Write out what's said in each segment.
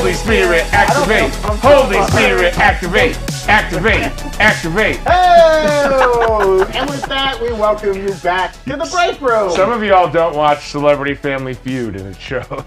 Holy Spirit, activate. Holy Spirit, activate. Activate. Activate. Oh! And with that, we welcome you back to the break room. Some of y'all don't watch Celebrity Family Feud, and it shows.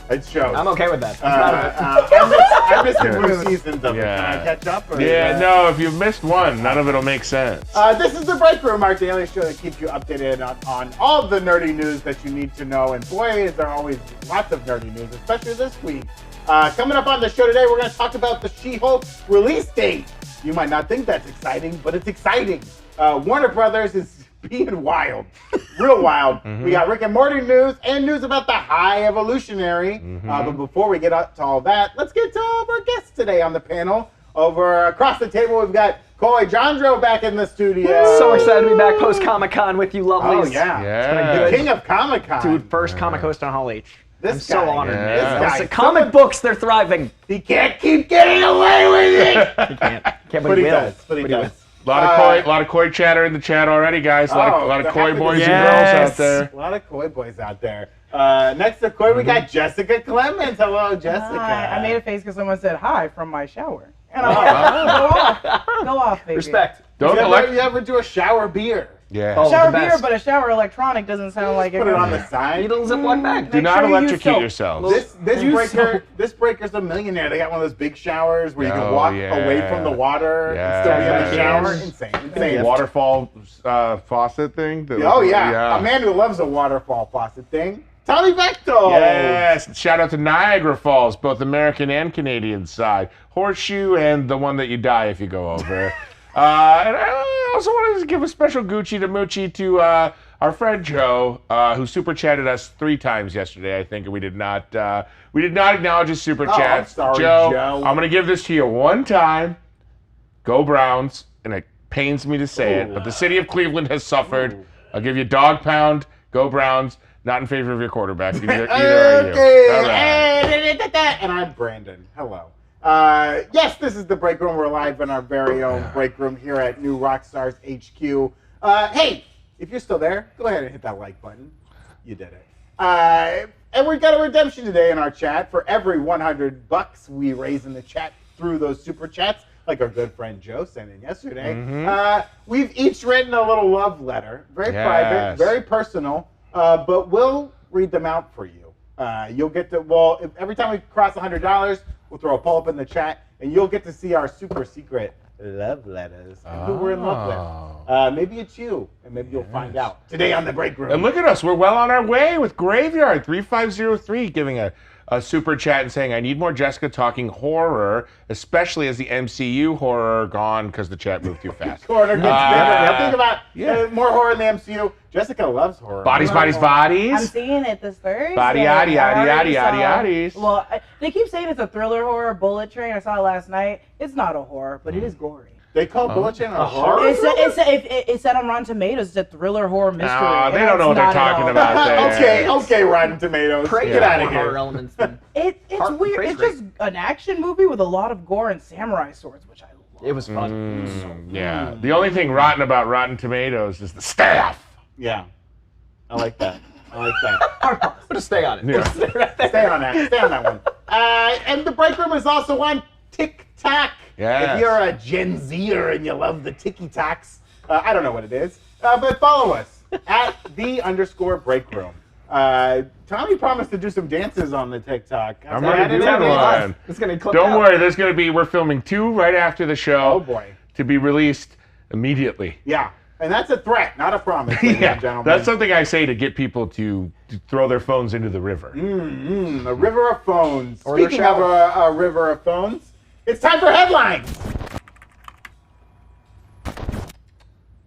It shows. I'm okay with that. I missed the blue seasons of it. Can I catch up? Or No, if you've missed one, none of it'll make sense. This is the Break Room, our daily show that keeps you updated on all the nerdy news that you need to know. And boy, is there always lots of nerdy news, especially this week. Coming up on the show today, we're going to talk about the She-Hulk release date. You might not think that's exciting, but it's exciting. Warner Brothers is being wild, real wild. We got Rick and Morty news and news about the High Evolutionary. But before we get up to all that, let's get to all of our guests today on the panel. Over across the table, we've got Koi Jandro back in the studio. So excited to be back post Comic-Con with you lovelies. Oh, yeah. It's been good. King of Comic-Con. Dude, first comic host on Hall H. I'm so honored. This guy. Comic books, they're thriving. He can't keep getting away with it. He can't. But he does. But he does. A lot of koi chatter in the chat already, guys. A lot of koi boys and girls out there. A lot of koi boys out there. Next to koi, we got Jessica Clemons. Hello, Jessica. Hi. I made a face because someone said hi from my shower. And I'm like, go off, baby. Respect. You ever do a shower beer? Yeah. Oh, Shower the beer, best. but a shower electronic doesn't sound like it. Put it on the side. Needles in one bag. Do not electrocute yourselves. This breaker's a millionaire. They got one of those big showers where you can walk away from the water and still be in the shower. Insane. Waterfall faucet thing. A man who loves a waterfall faucet thing. Tommy Bechtold. Yes. Shout out to Niagara Falls, both American and Canadian side. Horseshoe and the one that you die if you go over. And I also wanted to give a special Gucci to Moochie to our friend Joe, who super chatted us 3 times yesterday, I think, and we did not acknowledge his super chat. I'm sorry, Joe. I'm gonna give this to you one time. Go Browns, and it pains me to say it, but the city of Cleveland has suffered. I'll give you dog pound. Go Browns. Not in favor of your quarterback. Either are you. Right. And I'm Brandon. Hello. Yes, this is the Break Room. We're live in our very own Break Room here at New Rockstars HQ. Hey, if you're still there, go ahead and hit that like button. You did it. And we got a redemption today in our chat. For every $100 we raise in the chat through those super chats, like our good friend Joe sent in yesterday, we've each written a little love letter. Very private, very personal, but we'll read them out for you. You'll get to, every time we cross $100, we'll throw a poll up in the chat, and you'll get to see our super secret love letters and who we're in love with. Maybe it's you, and maybe you'll find out today on the Break Room. And look at us, we're well on our way with Graveyard 3503 giving a super chat and saying, I need more Jessica talking horror, especially as the MCU horror gone because the chat moved too fast. Corner gets better. Think about more horror in the MCU. Jessica loves horror. Bodies. I'm seeing it this Thursday. Bodies. Well, they keep saying it's a thriller horror, Bullet Train. I saw it last night. It's not a horror, but it is gory. They call Bullet Train a horror? It said on Rotten Tomatoes it's a thriller horror mystery. They don't know what they're talking about there. Okay, Rotten Tomatoes. Get out of here. Elements. It's weird. It's just an action movie with a lot of gore and samurai swords, which I love. It was fun. The only thing rotten about Rotten Tomatoes is the staff. Yeah. I like that. We'll just stay on it. Yeah. Stay on that one. And the Break Room is also on TikTok. Yes. If you're a Gen Zer and you love the TikToks, I don't know what it is, but follow us at _Break Room. Tommy promised to do some dances on the TikTok. I'm going to do one. It's going to clip Don't out. worry, we're filming 2 right after the show. Oh boy. To be released immediately. Yeah. And that's a threat, not a promise, ladies and gentlemen. That's something I say to get people to throw their phones into the river. A river of phones. Or Speaking of a river of phones, it's time for headlines.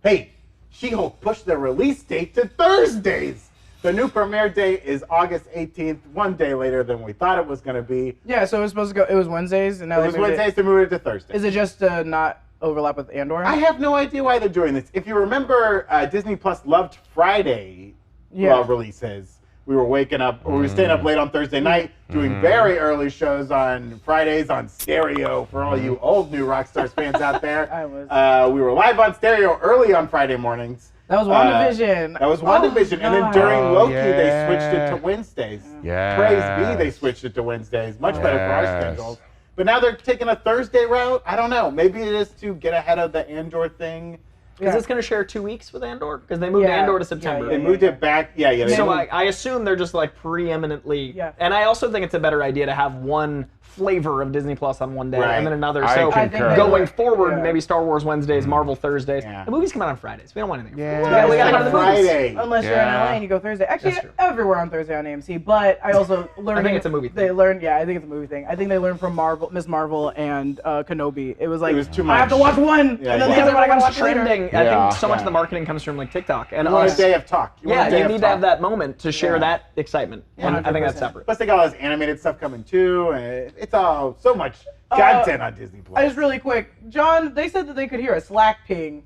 Hey, She-Hulk pushed the release date to Thursdays. The new premiere date is August 18th, one day later than we thought it was going to be. Yeah, so it was supposed to go. It was Wednesdays, and now It was Wednesdays to move it to Thursday. Is it just not overlap with Andor? I have no idea why they're doing this. If you remember, Disney Plus loved Friday releases. We were waking up, we were staying up late on Thursday night, doing very early shows on Fridays on stereo for all you old New Rockstars fans out there. I was. We were live on stereo early on Friday mornings. That was WandaVision. That was WandaVision. And then during Loki, they yeah. switched it to Wednesdays. Yes. Praise be, they switched it to Wednesdays. Much better for our Yes. schedules. But now they're taking a Thursday route. I don't know. Maybe it is to get ahead of the Andor thing. Is this going to share 2 weeks with Andor? Because they moved Yeah. Andor to September. Yeah, They moved it back. Yeah. They So moved- I assume they're just like preeminently, Yeah. and I also think it's a better idea to have one flavor of Disney Plus on one day Right. and then another. I So concur. going forward, Yeah. maybe Star Wars Wednesdays, Marvel Thursdays. Yeah. The movies come out on Fridays. We don't want anything. Yeah. We gotta It's go to like the movies. Friday. Unless you're in Yeah. LA and you go Thursday. Actually, That's true. everywhere on Thursday on AMC. But I also learned. I think it's a movie They thing. learned. Yeah, I think it's a movie thing. I think they learned from Miss Marvel and Kenobi. It was like It was too I have to much. watch one, Yeah, and then yeah. the other one I gotta Everyone's watch later. trending. I Yeah. think so much Yeah. of the marketing comes from like TikTok and You want a us. day of talk. Yeah, want a day you of need to talk. have that moment to share Yeah. that excitement, and I think that's 100%. separate. Plus, they got all this animated stuff coming too, and it's all so much content on Disney Plus. Just really quick, John. They said that they could hear a Slack ping.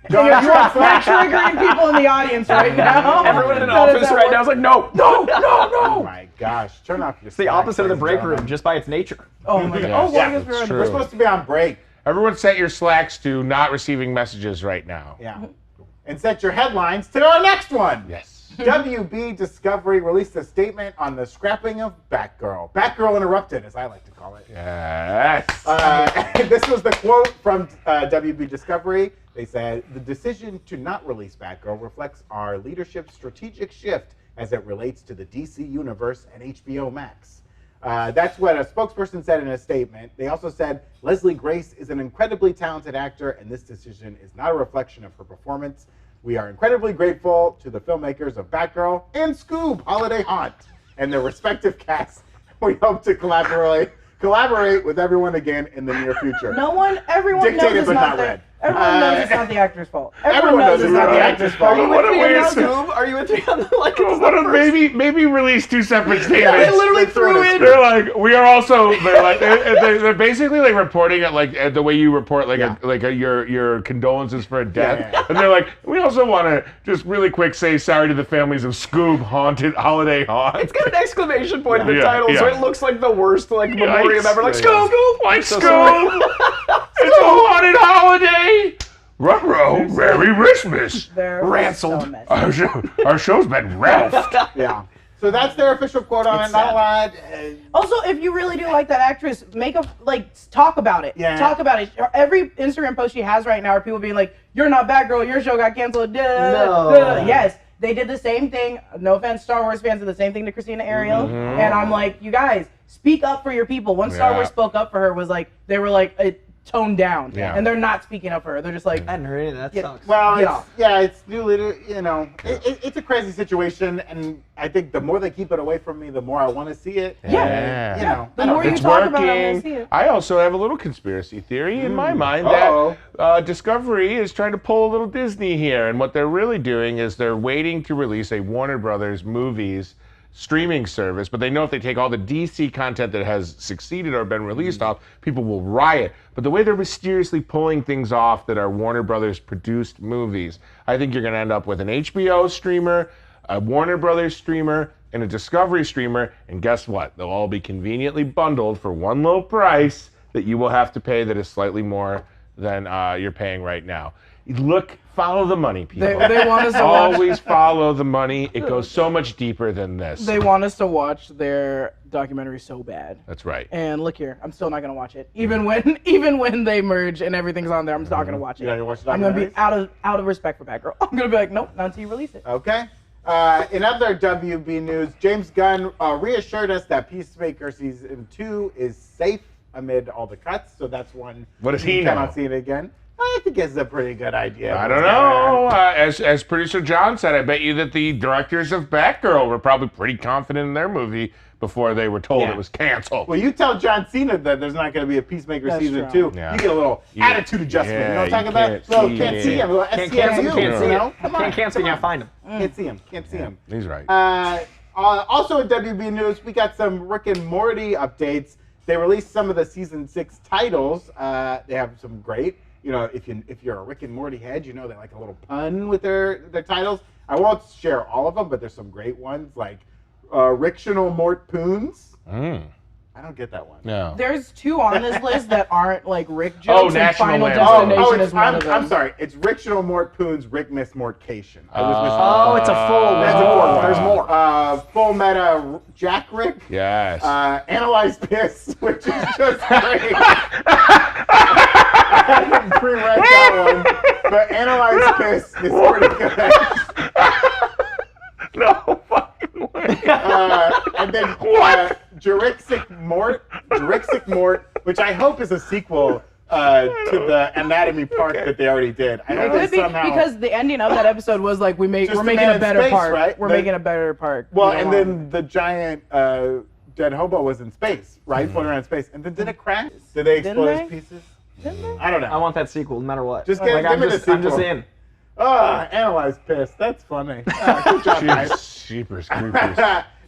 John, You're you want Slack? triggering people in the audience right now. Everyone in an How does office that right work? now is like, no, no, no, Oh no. my gosh! Turn off your. It's the opposite of the break room, just by its nature. Oh my god. Yeah. Oh, well, I guess That's we're true. We're supposed to be on break. Everyone set your Slacks to not receiving messages right now. Yeah. And set your headlines to our next one. Yes. WB Discovery released a statement on the scrapping of Batgirl. Batgirl Interrupted, as I like to call it. Yes. This was the quote from WB Discovery. They said, "The decision to not release Batgirl reflects our leadership's strategic shift as it relates to the DC Universe and HBO Max." That's what a spokesperson said in a statement. They also said, "Leslie Grace is an incredibly talented actor, and this decision is not a reflection of her performance. We are incredibly grateful to the filmmakers of Batgirl and Scoob Holiday Haunt and their respective casts. We hope to collaborate with everyone again in the near future." Everyone knows Dictated it's but not not the, read. Everyone knows it's not the actor's fault. Everyone knows it's not the actor's fault. What a weird Scoob? Are you with me on the like? What a maybe release two separate statements. They literally threw in. They're like, we are also. They're like, they're basically like reporting it like the way you report like your condolences for a death, Yeah. and they're like, we also want to just really quick say sorry to the families of Scoob Haunted Holiday Haunt. It's got an exclamation point in the Yeah, title, so yeah. it looks like the worst like memoriam ever. Like Yikes. Scoob, Like So Scoob. It's a haunted holiday. Ruh-roh, Merry Christmas. They're Ranceled. so messy. Our show's been ralphed. Yeah. So that's their official quote on It's it. Not a lot. Also, if you really do like that actress, talk about it. Yeah. Talk about it. Every Instagram post she has right now are people being like, "You're not Batgirl. Your show got canceled." No. Yes, they did the same thing. No offense, Star Wars fans did the same thing to Christina Ariel, and I'm like, you guys, speak up for your people. When Star Yeah. Wars spoke up for her, was like they were like toned down, Yeah. and they're not speaking up for her. They're just like, I hadn't heard any of that. Yeah. Sucks. Well, Yeah. it's new leader. It's a crazy situation, and I think the more they keep it away from me, the more I want to see it. Yeah. You know, The I don't more you know. It's talk about it, I'm gonna see working. it. I also have a little conspiracy theory in my mind Uh-oh. that Discovery is trying to pull a little Disney here, and what they're really doing is they're waiting to release a Warner Brothers movies streaming service, but they know if they take all the DC content that has succeeded or been released off, people will riot. But the way they're mysteriously pulling things off that are Warner Brothers produced movies, I think you're going to end up with an HBO streamer, a Warner Brothers streamer, and a Discovery streamer, and guess what? They'll all be conveniently bundled for one low price that you will have to pay that is slightly more than you're paying right now. Follow the money, people. They want us to watch. Always follow the money. It goes so much deeper than this. They want us to watch their documentary so bad. That's right. And look here, I'm still not gonna watch it. Even when they merge and everything's on there, I'm not gonna watch it. You're not gonna watch the I'm gonna be documentaries? out of respect for Batgirl. I'm gonna be like, nope, not until you release it. Okay. In other WB news, James Gunn reassured us that Peacemaker Season 2 is safe amid all the cuts, so that's one. What does he you cannot know? see it again. I think it's a pretty good idea. I don't know. As producer John said, I bet you that the directors of Batgirl were probably pretty confident in their movie before they were told Yeah. it was canceled. Well, you tell John Cena that there's not going to be a Peacemaker That's Season true. 2. Yeah. You get a little attitude adjustment. You know what I'm talking about? Well, can't see him. Can't cancel, SCMU, can't see you know? it. Come on. Can't cancel, come can't on. find him. Can't see him. Can't see him. He's right. Also in WB news, we got some Rick and Morty updates. They released some of the season 6 titles. They have some great. you know, if you're a Rick and Morty head, you know they like a little pun with their titles. I won't share all of them, but there's some great ones like Rictional Mort Poons. I don't get that one. No. There's 2 on this list that aren't like Rick jokes. And National Final Lampoon. Destination is one of them. I'm sorry. It's Rictional Mort Poons, Rick Miss Mortcation. I was missing Oh, it's a full. That's a full one. There's more. Full meta Jack Rick. Yes. Analyze Piss, which is just great. I didn't pre-read that one, but Analyze Piss is pretty good. No fucking way. And then Jurixic Mort, which I hope is a sequel to the Anatomy Park that they already did. I hope Could they be, somehow because the ending of that episode was like we're making the a man in better space, park. right? We're making a better park. Well, You and know? then the giant dead hobo was in space, right? Floating around space. And then did it crash? Did they explode they? his pieces? I don't know. I want that sequel, no matter what. Just give me the I'm just sequel. in. Analyze Piss. That's funny. Good job, guys. Jeepers creepers.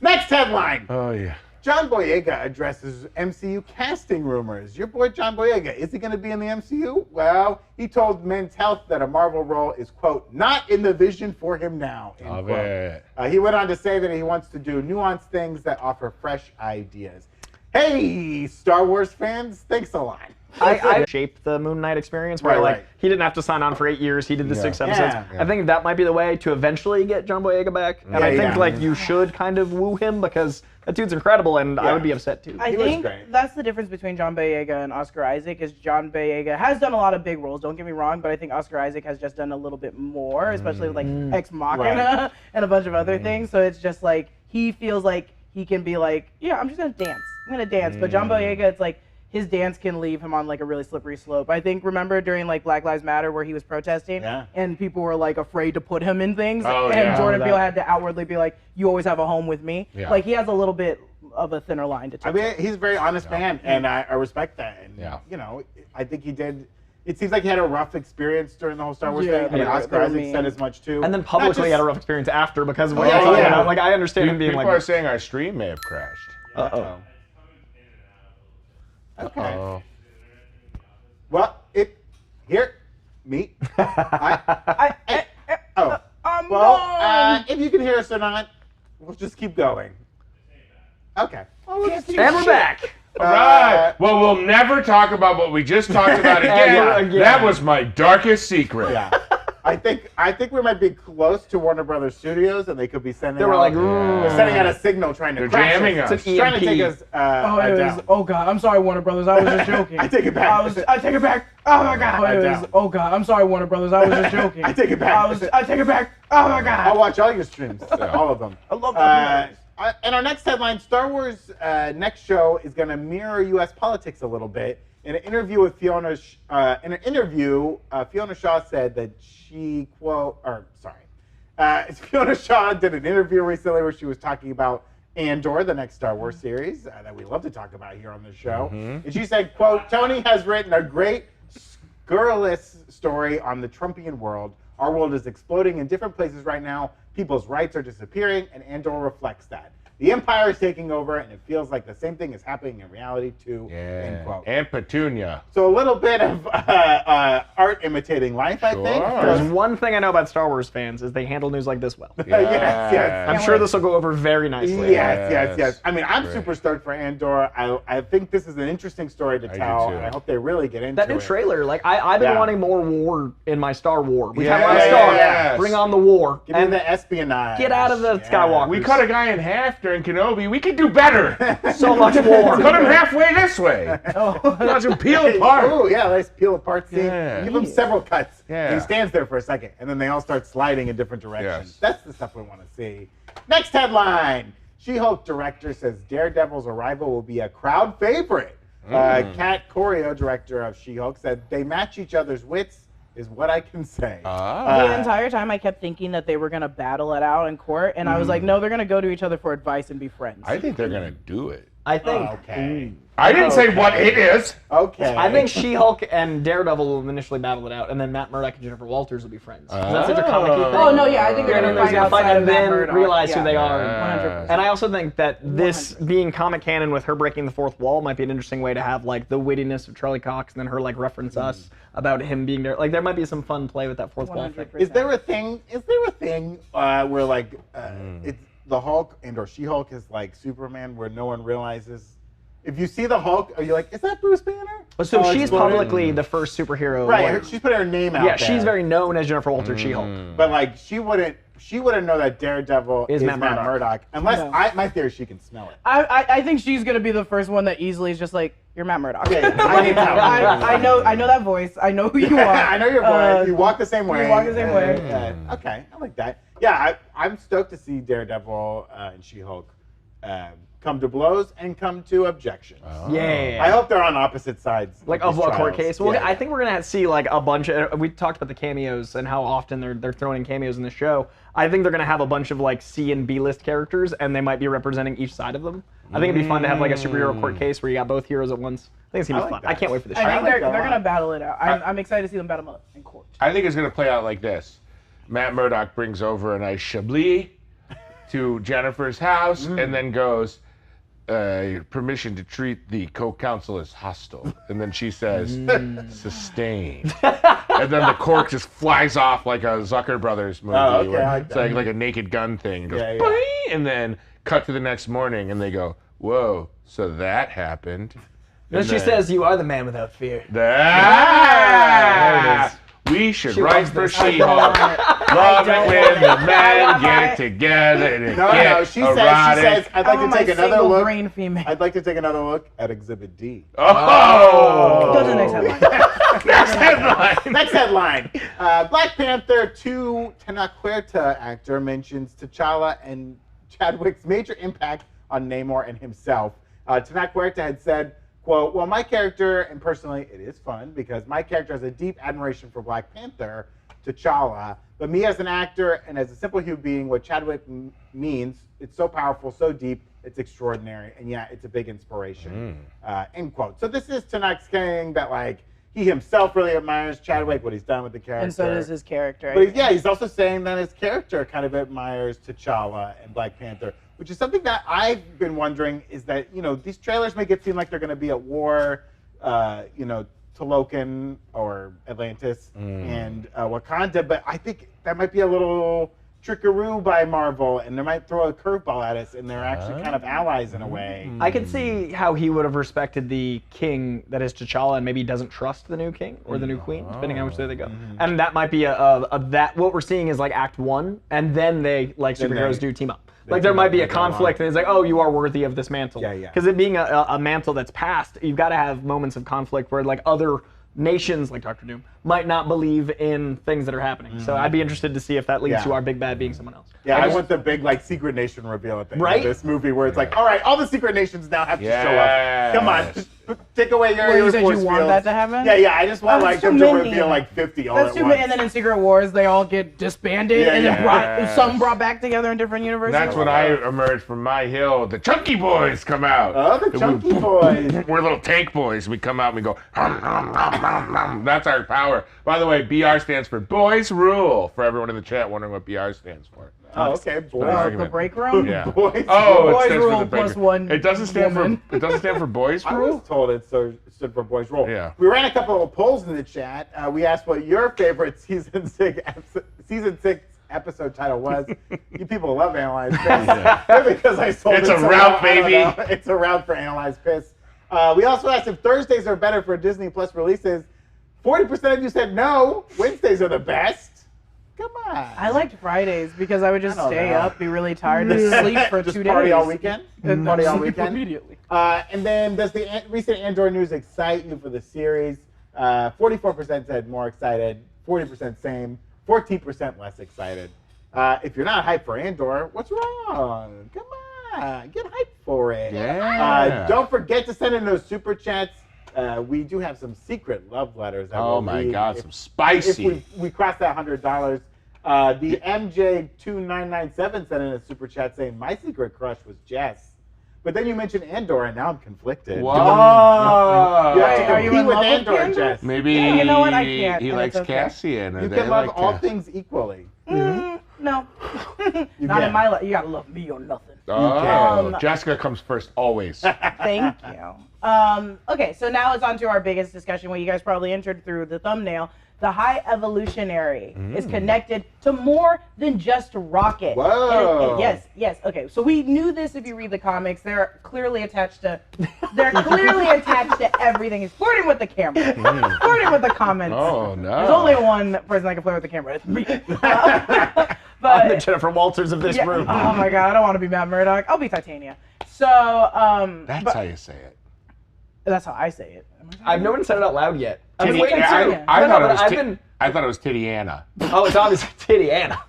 Next headline. Oh yeah. John Boyega addresses MCU casting rumors. Your boy John Boyega, is he going to be in the MCU? Well, he told Men's Health that a Marvel role is, quote, not in the vision for him now, end Love quote. it. He went on to say that he wants to do nuanced things that offer fresh ideas. Hey, Star Wars fans, thanks a lot. I shaped the Moon Knight experience where Right. he didn't have to sign on for 8 years. He did the 6 episodes. Yeah. I think that might be the way to eventually get John Boyega back. And I think you should kind of woo him because that dude's incredible, and I would be upset too. I He was think great. that's the difference between John Boyega and Oscar Isaac. Is John Boyega has done a lot of big roles. Don't get me wrong, but I think Oscar Isaac has just done a little bit more, especially with like Ex Machina and a bunch of other things. So it's just like he feels like he can be like, yeah, I'm just gonna dance. I'm gonna dance. But John Boyega, it's like his dance can leave him on like a really slippery slope. I think remember during like Black Lives Matter where he was protesting and people were like afraid to put him in things, and Jordan Peele had to outwardly be like, "You always have a home with me." Yeah. Like he has a little bit of a thinner line to take. I mean, he's a very honest man, and I respect that. And, Yeah. you know, I think he did. It seems like he had a rough experience during the whole Star Wars Yeah, thing. I mean, yeah, Oscar they're Isaac mean. said as much too. And then publicly Not had a just- rough experience after because of what Yeah, you're talking yeah. about. Like I understand him being People like, are saying our stream may have crashed. Uh-oh. Okay. Uh-oh. Well, me. I'm Well, gone. if you can hear us or not, we'll just keep going. Okay. Well, we'll just keep and we're back. All right. Well, we'll never talk about what we just talked about again. Again. That was my darkest secret. Yeah. I think we might be close to Warner Brothers Studios, and they could be sending. They were out, like, they're sending out a signal trying to They're crash jamming us. us. It's an Trying to EMP. take us. Down. Oh God, I'm sorry, Warner Brothers. I was just joking. I take it back. I take it back. Oh my God. Oh God, I'm sorry, Warner Brothers. I was just joking. I take it back. I take it back. Oh my God. I'll watch all your streams, all of them. I love that. And our next headline: Star Wars next show is going to mirror U.S. politics a little bit. In an interview with Fiona, Fiona Shaw said that she Fiona Shaw did an interview recently where she was talking about Andor, the next Star Wars series that we love to talk about here on the show. And she said, quote, Tony has written a great scurrilous story on the Trumpian world. Our world is exploding in different places right now. People's rights are disappearing, and Andor reflects that. The Empire is taking over, and it feels like the same thing is happening in reality too. End quote. And Petunia. So a little bit of art imitating life, I think. There's one thing I know about Star Wars fans is they handle news like this well. Yes. I'm sure this will go over very nicely. Yes. I mean, I'm Great. super stoked for Andor. I think this is an interesting story to do tell, too. and I hope they really get into That new it. trailer, like I've been Yeah. wanting more war in my Star War. We've had a Yeah. lot of Star. Yes. Bring on the war. Give me And the espionage. get out of the Skywalker. We cut a guy in half during Kenobi. We could do better. so much more. Cut him halfway this way. Watch him peel apart. Oh, yeah, nice peel apart scene. Yeah. Give him several cuts. Yeah. And he stands there for a second, and then they all start sliding in different directions. Yes. That's the stuff we want to see. Next headline. She-Hulk director says Daredevil's arrival will be a crowd favorite. Kat Corio, director of She-Hulk, said they match each other's wits, is what I can say. The entire time I kept thinking that they were going to battle it out in court, and I was like, no, they're going to go to each other for advice and be friends. I think they're going to do it. I think. Okay. I didn't say what it is. Okay. I think She-Hulk and Daredevil will initially battle it out, and then Matt Murdock and Jennifer Walters will be friends. Is that such a comic-y thing? Oh no, yeah, I think they're gonna fight outside of and Matt then Murdock. realize who Yeah. they are. 100%. And I also think that this being comic canon with her breaking the fourth wall might be an interesting way to have like the wittiness of Charlie Cox and then her like reference us about him being there. Like there might be some fun play with that fourth wall thing. 100%. Is there a thing? Where like it's the Hulk or She-Hulk is like Superman, where no one realizes? If you see the Hulk, are you like, is that Bruce Banner? So she's exploded? publicly the first superhero. Right. lawyer. She's putting her name out. Yeah, there. she's very known as Jennifer Walters She-Hulk. But like, she wouldn't know that Daredevil is Matt Murdock unless No. my theory is she can smell it. I think she's gonna be the first one that easily is just like, you're Matt Murdock. Yeah, I can tell. I know that voice. I know who you are. I know your voice. You walk the same way. You walk the same way. Okay, I like that. Yeah, I'm stoked to see Daredevil and She-Hulk come to blows and come to objection. Yeah. I hope they're on opposite sides. Like of of these a court trials. case. Well, Yeah, I think we're gonna see like a bunch of. We talked about the cameos and how often they're throwing in cameos in the show. I think they're gonna have a bunch of like C and B list characters, and they might be representing each side of them. I think it'd be fun to have like a superhero court case where you got both heroes at once. I think it's gonna be fun. that. I can't wait for this. I show. think like they're that a lot. gonna battle it out. I'm excited to see them battle them out in court. I think it's going to play out like this. Matt Murdock brings over a nice Chablis to Jennifer's house and then goes, permission to treat the co-counsel as hostile. And then she says, sustained. And then the cork just flies off like a Zucker Brothers movie. Oh, okay, where I like it's that. like a Naked Gun thing. It goes, Yeah, yeah. "Boing," and then cut to the next morning and they go, whoa, so that happened. Then she says, "You are the man without fear." That. We should She write loves for this. She-Hulk. Love it when the men get together and No, get she erotic. says, I'd like to take another look. Brain female. I'd like to take another look at Exhibit D. Oh! Go to the next headline. Next headline. Next headline. Black Panther 2 Tenoch actor mentions T'Challa and Chadwick's major impact on Namor and himself. Tenoch had said, quote, well, my character, and personally it is fun because my character has a deep admiration for Black Panther, T'Challa, but me as an actor and as a simple human being, what Chadwick means, it's so powerful, so deep, it's extraordinary, and yeah, it's a big inspiration, end quote. So this is Tenoch saying that, like, he himself really admires Chadwick, what he's done with the character. And so does his character. But he's also saying that his character kind of admires T'Challa and Black Panther, which is something that I've been wondering is that, you know, these trailers make it seem like they're going to be at war, you know, Talokan or Atlantis and Wakanda, but I think that might be a little trickaroo by Marvel, and they might throw a curveball at us, and they're actually kind of allies in a way. I could see how he would have respected the king that is T'Challa, and maybe doesn't trust the new king or the new queen, depending on which way they go. And that might be that. What we're seeing is like Act 1, and then they like superheroes do team up. Like there might be a conflict, and it's like, oh, you are worthy of this mantle. Yeah, yeah. Because it being a mantle that's passed, you've got to have moments of conflict where like other nations, like Doctor Doom, might not believe in things that are happening. So I'd be interested to see if that leads to our big bad being someone else. Yeah, I want the big like secret nation reveal at the end Right? of this movie where it's like, all right, all the secret nations now have to show up. Come on, just take away your you said force you want fields. that to happen? Yeah, I just want That's like them too to many. reveal like 50 all That's at too once. many, and then in Secret Wars, they all get disbanded and then some brought back together in different universes. That's when I emerge from my hill. The Chunky Boys come out. Oh, the Chunky Boys. We're little tank boys. We come out and we go, hum, hum, hum, hum, hum. That's our power. By the way, BR stands for Boys Rule, for everyone in the chat wondering what BR stands for. Oh, okay, boys. The break room? Yeah. Boys. Oh, it Boys stands Rule for the plus break- one It doesn't stand woman. for. It doesn't stand for Boys I Rule. was told it stood for Boys Roll. Yeah. We ran a couple of polls in the chat. We asked what your favorite season 6 episode title was. You people love Analyze Piss. Maybe because I sold It's it a so route, well, I don't baby. know. It's a route for Analyze Piss. We also asked if Thursdays are better for Disney Plus releases. 40% of you said no. Wednesdays are the best. Come on. I liked Fridays because I would just I don't stay know. up, be really tired, and sleep for Just 2 days. party all weekend? And Party all sleep weekend? immediately. And then, does the recent Andor news excite you for the series? 44% said more excited, 40% same, 14% less excited. If you're not hyped for Andor, what's wrong? Come on, get hyped for it. Yeah. Don't forget to send in those super chats. We do have some secret love letters. That Oh we'll my read God, if- some spicy. If we cross that $100. The MJ2997 sent in a super chat saying, my secret crush was Jess. But then you mentioned Andor, and now I'm conflicted. Whoa! You have to Are you compete in with love with Andor, Andor? Jess. Maybe Yeah, you know what? I can't, he and likes it's okay. Cassian. Or You they can love like all Cassian. things equally. No, not can. in my life. You gotta love me or nothing. Oh, Jessica comes first always. Thank you. Okay, so now it's on to our biggest discussion, what you guys probably entered through the thumbnail. The High Evolutionary is connected to more than just Rocket. Whoa. Yes. Okay, so we knew this if you read the comics. They're clearly attached to. They're clearly attached to everything. He's flirting with the camera. Flirting with the comments. Oh no! There's only one person that can flirt with the camera. It's me. I'm But the Jennifer Walters of this yeah, room. oh my god, I don't want to be Matt Murdock. I'll be Titania. So That's how you say it. that's how I say it. I've no one said it out loud yet. I've been Titty, waiting Titania. I No, thought no, it but was. I've been. I thought it was Tittiana. Oh, it's obviously Titty Anna.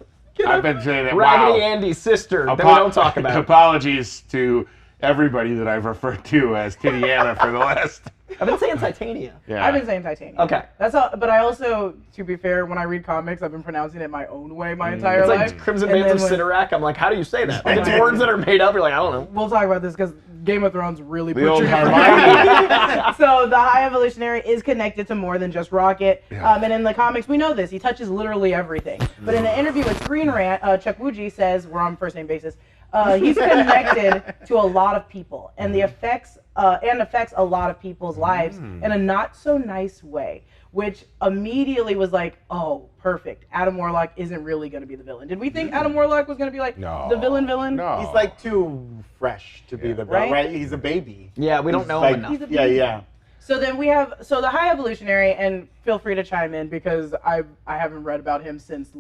I've been saying it. Raggedy Wow. Andy's sister that we don't talk about. Apologies to everybody that I've referred to as Tittiana for the last. I've been saying Titania. Yeah. I've been saying Titania. Okay. That's all. But I also, to be fair, when I read comics, I've been pronouncing it my own way my entire It's life. like Crimson And Bands of then when- Sidorak. I'm like, how do you say that? Like, it's words that are made up. You're like, I don't know. We'll talk about this because Game of Thrones really The old butchered it. Hermione. So the High Evolutionary is connected to more than just Rocket. Yeah. And in the comics, we know this. He touches literally everything. But in an interview with Screen Rant, Chuck Woogie says, we're on first name basis, he's connected to a lot of people and the affects a lot of people's lives in a not so nice way, which immediately was like, oh, perfect. Adam Warlock isn't really going to be the villain. Did we think Adam Warlock was going to be like the villain? No. He's like too fresh to be the villain, Right? right? He's a baby. Yeah, we don't He's know like- him enough. He's a Yeah, baby. yeah. So then we have the High Evolutionary, and feel free to chime in because I haven't read about him since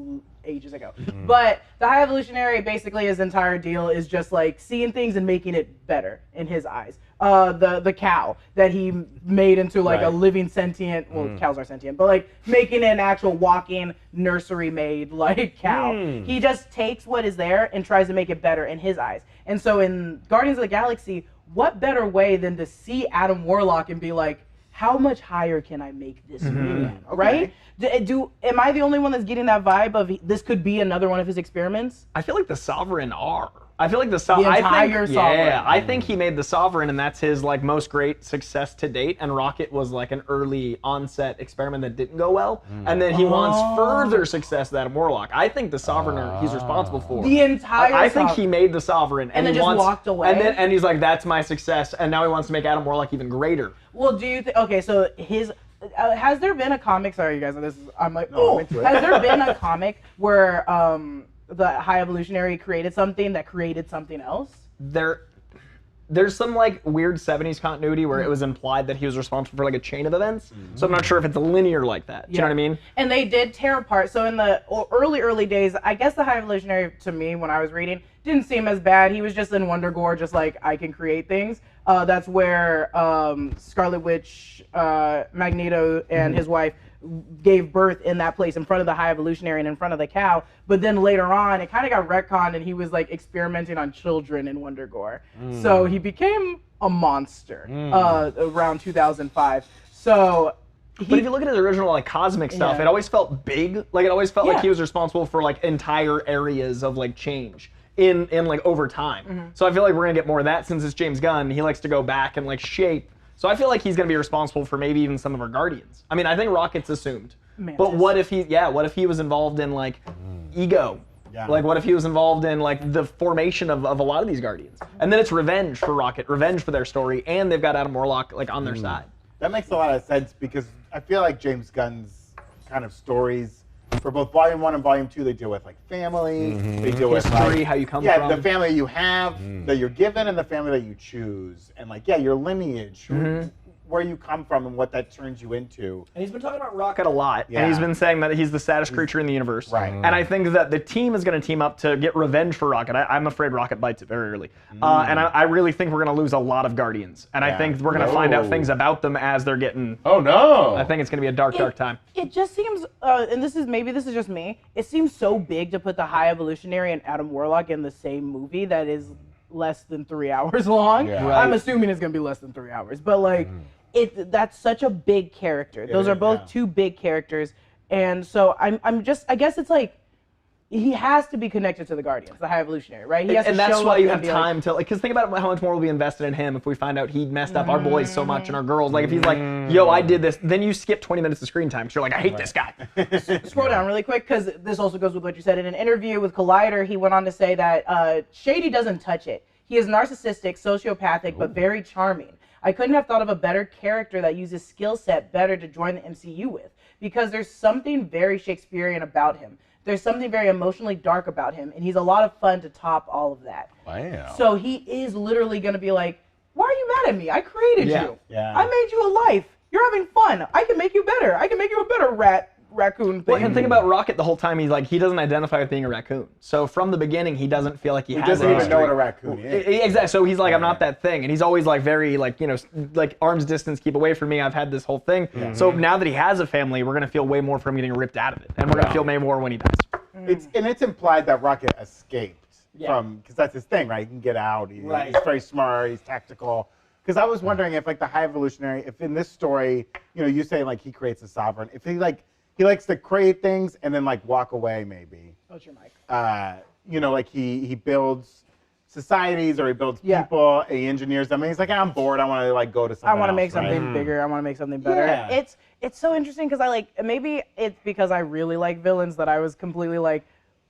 ages ago. But the High Evolutionary, basically his entire deal is just like seeing things and making it better in his eyes. The cow that he made into like a Right. living sentient, well, cows are sentient, but like making an actual walking nursery made like cow. He just takes what is there and tries to make it better in his eyes. And so in Guardians of the Galaxy, what better way than to see Adam Warlock and be like, how much higher can I make this man, right? Am I the only one that's getting that vibe of this could be another one of his experiments? I feel like the Sovereign are. I feel like the entire Sovereign. Yeah, I think he made the Sovereign, and that's his like most great success to date. And Rocket was like an early onset experiment that didn't go well, and then he wants further success with Adam Warlock. I think the Sovereign he's responsible for. The entire I think Sovereign. he made the Sovereign, And he then just wants, walked away? And he's like, that's my success, and now he wants to make Adam Warlock even greater. Well, do you think? Okay, so his has there been a comic? Sorry, you guys. I'm like, No, I'm into it. has there been a comic where the High Evolutionary created something that created something else? There's some like weird 70s continuity where it was implied that he was responsible for like a chain of events. So I'm not sure if it's linear like that. Do you know what I mean? And they did tear apart. So in the early days, I guess the High Evolutionary, to me, when I was reading, didn't seem as bad. He was just in Wondergore, just like, I can create things. That's where Scarlet Witch, Magneto, and his wife gave birth in that place in front of the High Evolutionary and in front of the cow. But then later on, it kind of got retconned, and he was like experimenting on children in Wondergore. So he became a monster around 2005. So. But if you look at his original like cosmic stuff, Yeah. it always felt big. Like it always felt like Yeah. he was responsible for like entire areas of like change in like over time. So I feel like we're gonna get more of that since it's James Gunn. He likes to go back and like shape. So I feel like he's gonna be responsible for maybe even some of our Guardians. I mean, I think Rocket's assumed. Mantis. But what if he was involved in like Ego? Yeah. Like what if he was involved in like the formation of a lot of these Guardians? And then it's revenge for Rocket, revenge for their story, and they've got Adam Warlock like on their side. That makes a lot of sense because I feel like James Gunn's kind of stories for both Volume 1 and Volume 2, they deal with like family, they deal with History, like, how you come yeah, from. the family you have, that you're given, and the family that you choose, and like your lineage, where you come from, and what that turns you into. And he's been talking about Rocket a lot, Yeah. and he's been saying that he's the saddest creature in the universe. Right. And I think that the team is going to team up to get revenge for Rocket. I'm afraid Rocket bites it very early. And I really think we're going to lose a lot of Guardians. And I Yeah. think we're going to find out No. things about them as they're getting... Oh no! I think it's going to be a dark time. It just seems, and this is just me. It seems so big to put the High Evolutionary and Adam Warlock in the same movie that is less than 3 hours long. Yeah. Right. I'm assuming it's gonna be less than 3 hours, but like, that's such a big character. Those are both two big characters, and so I guess it's like, he has to be connected to the Guardians, the High Evolutionary, right? He has And to that's show why up you and have be time to, like, because think about how much more will be invested in him if we find out he messed up our boys so much and our girls. Like, if he's like, yo, I did this, then you skip 20 minutes of screen time because you're like, I hate this guy. Scroll down really quick, because this also goes with what you said. In an interview with Collider, he went on to say that Shady doesn't touch it. He is narcissistic, sociopathic, but very charming. I couldn't have thought of a better character that uses skill set better to join the MCU with, because there's something very Shakespearean about him. There's something very emotionally dark about him, and he's a lot of fun to top all of that. Wow. So he is literally going to be like, why are you mad at me? I created you. Yeah. I made you a life. You're having fun. I can make you better. I can make you a better raccoon thing. Well, and think about Rocket the whole time. He's like, he doesn't identify with being a raccoon. So from the beginning, he doesn't feel like he has doesn't a even history. know what a raccoon is. Exactly. So he's like, I'm not that thing, and he's always like very like, you know, like arm's distance, keep away from me. I've had this whole thing. So now that he has a family, we're gonna feel way more for him getting ripped out of it, and we're gonna feel way more when he dies. It's implied that Rocket escaped from, because that's his thing, right? He can get out. He's very smart. He's tactical. Because I was wondering if, like, the High Evolutionary, if in this story, you know, you say like he creates a sovereign, if he likes to create things and then like walk away, maybe. What's your mic? You know, like he builds societies or he builds people, he engineers them, and he's like, I'm bored. I want to like go to something. I want to else, make something right? bigger. I want to make something better. Yeah. It's so interesting because I like, maybe it's because I really like villains that I was completely like,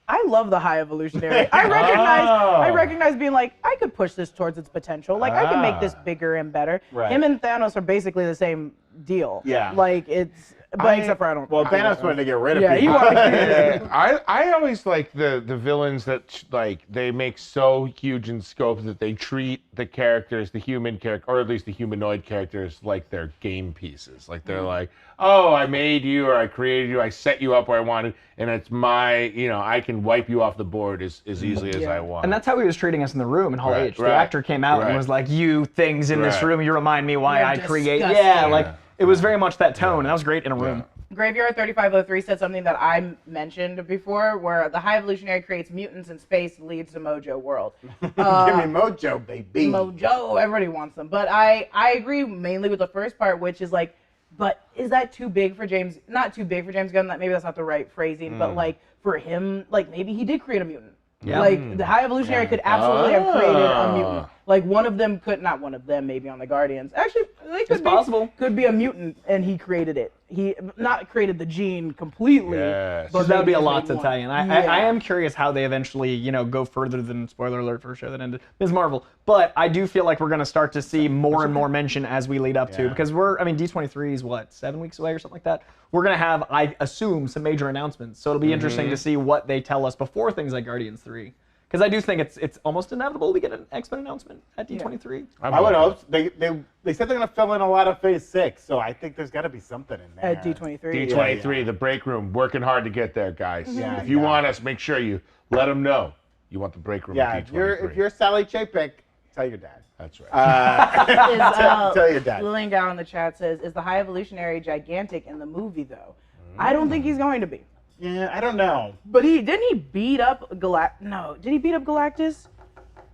I love the High Evolutionary. I recognize being like, I could push this towards its potential. Like, I can make this bigger and better. Right. Him and Thanos are basically the same deal. Yeah. Like, it's, but except for I don't. Well, Thanos wanted to get rid of Yeah, people. he wanted to. I always like the villains that like they make so huge in scope that they treat the characters, the human character, or at least the humanoid characters, like they're game pieces. Like they're like, oh, I made you or I created you, I set you up where I wanted, and it's my, you know, I can wipe you off the board as easily as I want. And that's how he was treating us in the room in Hall Right, H. The right, actor came out right. and was like, you things in this Right. room, you remind me why You're I create. disgusting. Yeah, like it was very much that tone, and that was great in a room. Graveyard 3503 said something that I mentioned before, where the High Evolutionary creates mutants in space, leads to Mojo World. Give me Mojo, baby. Mojo, everybody wants them. But I agree mainly with the first part, which is like, but is that too big for James? Not too big for James Gunn. Maybe that's not the right phrasing. But like for him, like maybe he did create a mutant. Yeah. Like the High Evolutionary could absolutely have created a mutant. Like one of them could, not one of them, maybe on the Guardians. Actually, they could It's possible. Could be a mutant, and he created it. He not created the gene completely. Yes. But that would be a maybe lot just to made tie one. in. Yeah. I am curious how they eventually, you know, go further than, spoiler alert for a show that ended, Ms. Marvel. But I do feel like we're going to start to see more and more mention as we lead up to, because D23 is what, 7 weeks away or something like that? We're going to have, I assume, some major announcements. So it'll be interesting to see what they tell us before things like Guardians 3. Because I do think it's almost inevitable we get an X-Men announcement at D23. I would hope. They said they're going to fill in a lot of Phase 6, so I think there's got to be something in there. At D23. D23, the break room, working hard to get there, guys. Yeah, If you yeah. want us, make sure you let them know you want the break room. Yeah, at if D23. you're Sally Chapek, tell your dad. That's right. Tell your dad. Lillian Gow in the chat says, is the High Evolutionary gigantic in the movie, though? I don't think he's going to be. Yeah, I don't know. But didn't he beat up No, did he beat up Galactus?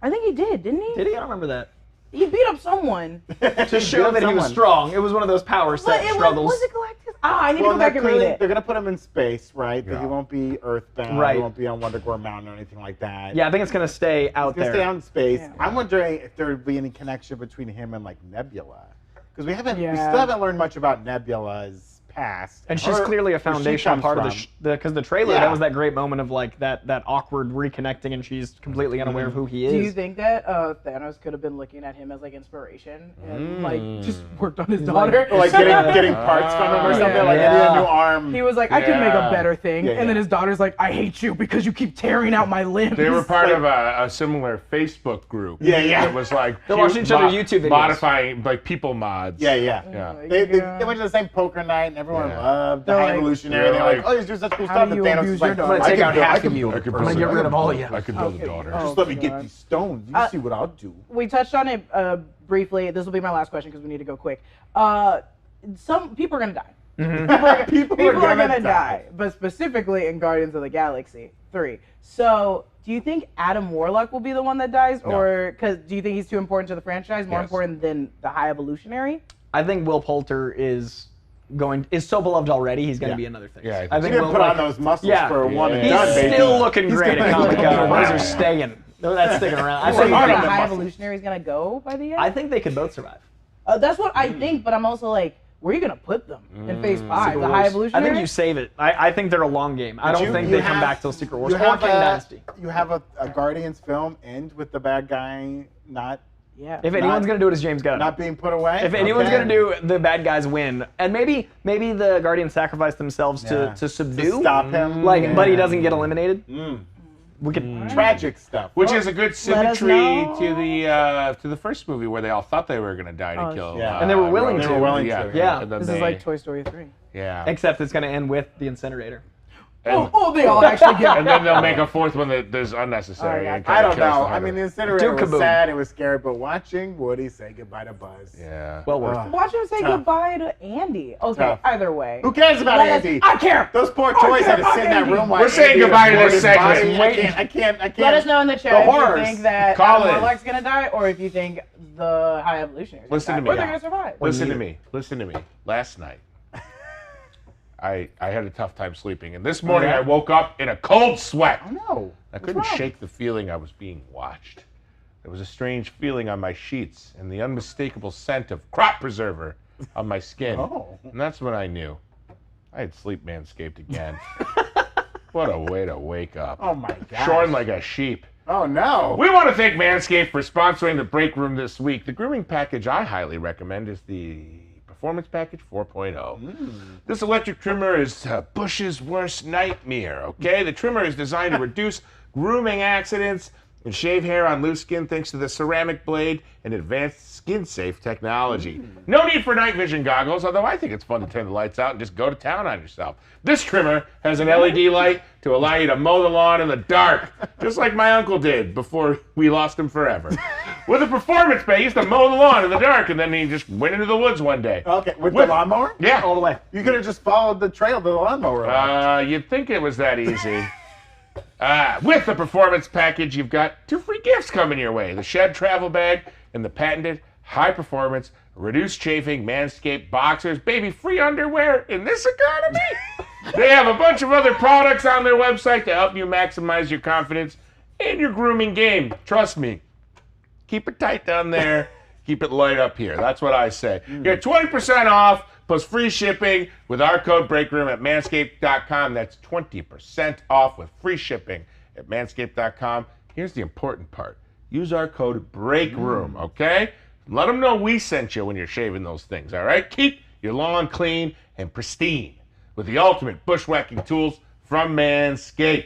I think he did, didn't he? Did he? I don't remember that. He beat up someone. To show that he was strong. It was one of those power set struggles. Was it Galactus? I need to go back and read it. They're going to put him in space, right? Yeah. He won't be Earthbound. Right. He won't be on Wonder Mountain or anything like that. Yeah, I think it's going to stay out He's going there. to stay out in space. Yeah. I'm wondering if there would be any connection between him and, like, Nebula. Because we still Yeah. haven't learned much about Nebula's past. And she's clearly a where she foundational comes part of from. because the trailer, Yeah. that was that great moment of like that awkward reconnecting, and she's completely unaware of who he is. Do you think that Thanos could have been looking at him as like inspiration and like just worked on his daughter? Or, like, getting parts from him or something. Yeah. Like, I need a new arm. He was like, I can make a Yeah. better thing. Yeah, And then yeah. his daughter's like, I hate you because you keep tearing out my limbs. They were part of a similar Facebook group. Yeah, yeah. It was like They're watching each other YouTube videos. modifying like people mods. Yeah, yeah. Yeah. They went to the same poker night, and everyone Yeah. loved the They're High like- Evolutionary. they're They're like, like, oh, he's doing such cool how stuff. do And you Thanos abuse is like, your daughter? I'm gonna take out half of you. I could I'm gonna build get a- rid of all of you. I could build a daughter. Oh, just let me get God. these stones. You see what I'll do. We touched on it briefly. This will be my last question because we need to go quick. Some people are gonna die. People are gonna die, but specifically in Guardians of the Galaxy 3. So, do you think Adam Warlock will be the one that dies, No. or do you think he's too important to the franchise, more Yes. important than the High Evolutionary? I think Will Poulter is is so beloved already. He's going to Yeah. be another thing. Yeah, I He think didn't we'll, put like, on those muscles yeah. for one and He's done, baby. still looking He's great at gonna- Comic-Con. Those are staying. That's sticking around. I So think, you hard think on the them High muscles. Evolutionary is gonna go by the end? I think they could both survive. That's what I think, but I'm also like, where are you gonna put them in Phase 5? Secret The High Wars. Evolutionary? I think you save it. I think they're a long game. I don't You- think you they come have- back till Secret Wars You or have Kang Dynasty. You have a Guardians film end with the bad guy not Yeah. If anyone's going to do it, it's James Gunn. not being put away. If anyone's Okay. going to do the bad guys win, and maybe the Guardians sacrifice themselves Yeah. to subdue, to stop him, like, but he doesn't get eliminated. Mm. We could Tragic stuff. Which is a good Let us symmetry know. to the first movie where they all thought they were going to die to Oh, kill. yeah. And they were willing Rose. to. They were willing yeah. to, yeah. And then This they, is like Toy Story 3. yeah. except it's going to end with the incinerator. And, They all actually get and then they'll make a fourth one that is unnecessary. Oh, and I kinda don't kills know. the I mean, the hunter. incinerator was kaboom. sad. It was scary, but watching Woody say goodbye to Buzz. Yeah. Well worth it. Watch him say Tough. goodbye to Andy. Okay, Tough. either way. Who cares about Let us- Andy? I care. Those poor toys had to sit in that Andy. room while We're saying Andy goodbye to was this boarded segment. by- I can't. Let us know in the chat The if you horrors. think that Call in. Warlock's gonna die, or if you think the High Evolutionary is Listen gonna to die, me. or they're gonna survive. Listen to me. Listen to me. Last night, I had a tough time sleeping, and this morning yeah? I woke up in a cold sweat. Oh no. I couldn't shake the feeling I was being watched. There was a strange feeling on my sheets and the unmistakable scent of crop preserver on my skin. Oh. And that's when I knew I had sleep manscaped again. What a way to wake up. Oh my god. Shorn like a sheep. Oh no. We want to thank Manscaped for sponsoring the Break Room this week. The grooming package I highly recommend is the Performance Package 4.0. This electric trimmer is Bush's worst nightmare, okay? The trimmer is designed to reduce grooming accidents and shave hair on loose skin thanks to the ceramic blade and advanced skin-safe technology. No need for night vision goggles, although I think it's fun to turn the lights out and just go to town on yourself. This trimmer has an LED light to allow you to mow the lawn in the dark, just like my uncle did before we lost him forever. With a performance bay, he used to mow the lawn in the dark, and then he just went into the woods one day. Okay, with the lawnmower? Yeah. All the way. You could have just followed the trail to the lawnmower. You'd think it was that easy. With the performance package, you've got 2 free gifts coming your way. The Shed Travel Bag and the patented high-performance, reduced chafing Manscaped boxers. Baby, free underwear in this economy? They have a bunch of other products on their website to help you maximize your confidence in your grooming game. Trust me. Keep it tight down there. Keep it light up here. That's what I say. Get 20% off plus free shipping with our code BREAKROOM at manscaped.com. That's 20% off with free shipping at manscaped.com. Here's the important part. Use our code BREAKROOM, okay? Let them know we sent you when you're shaving those things, all right? Keep your lawn clean and pristine with the ultimate bushwhacking tools from Manscaped.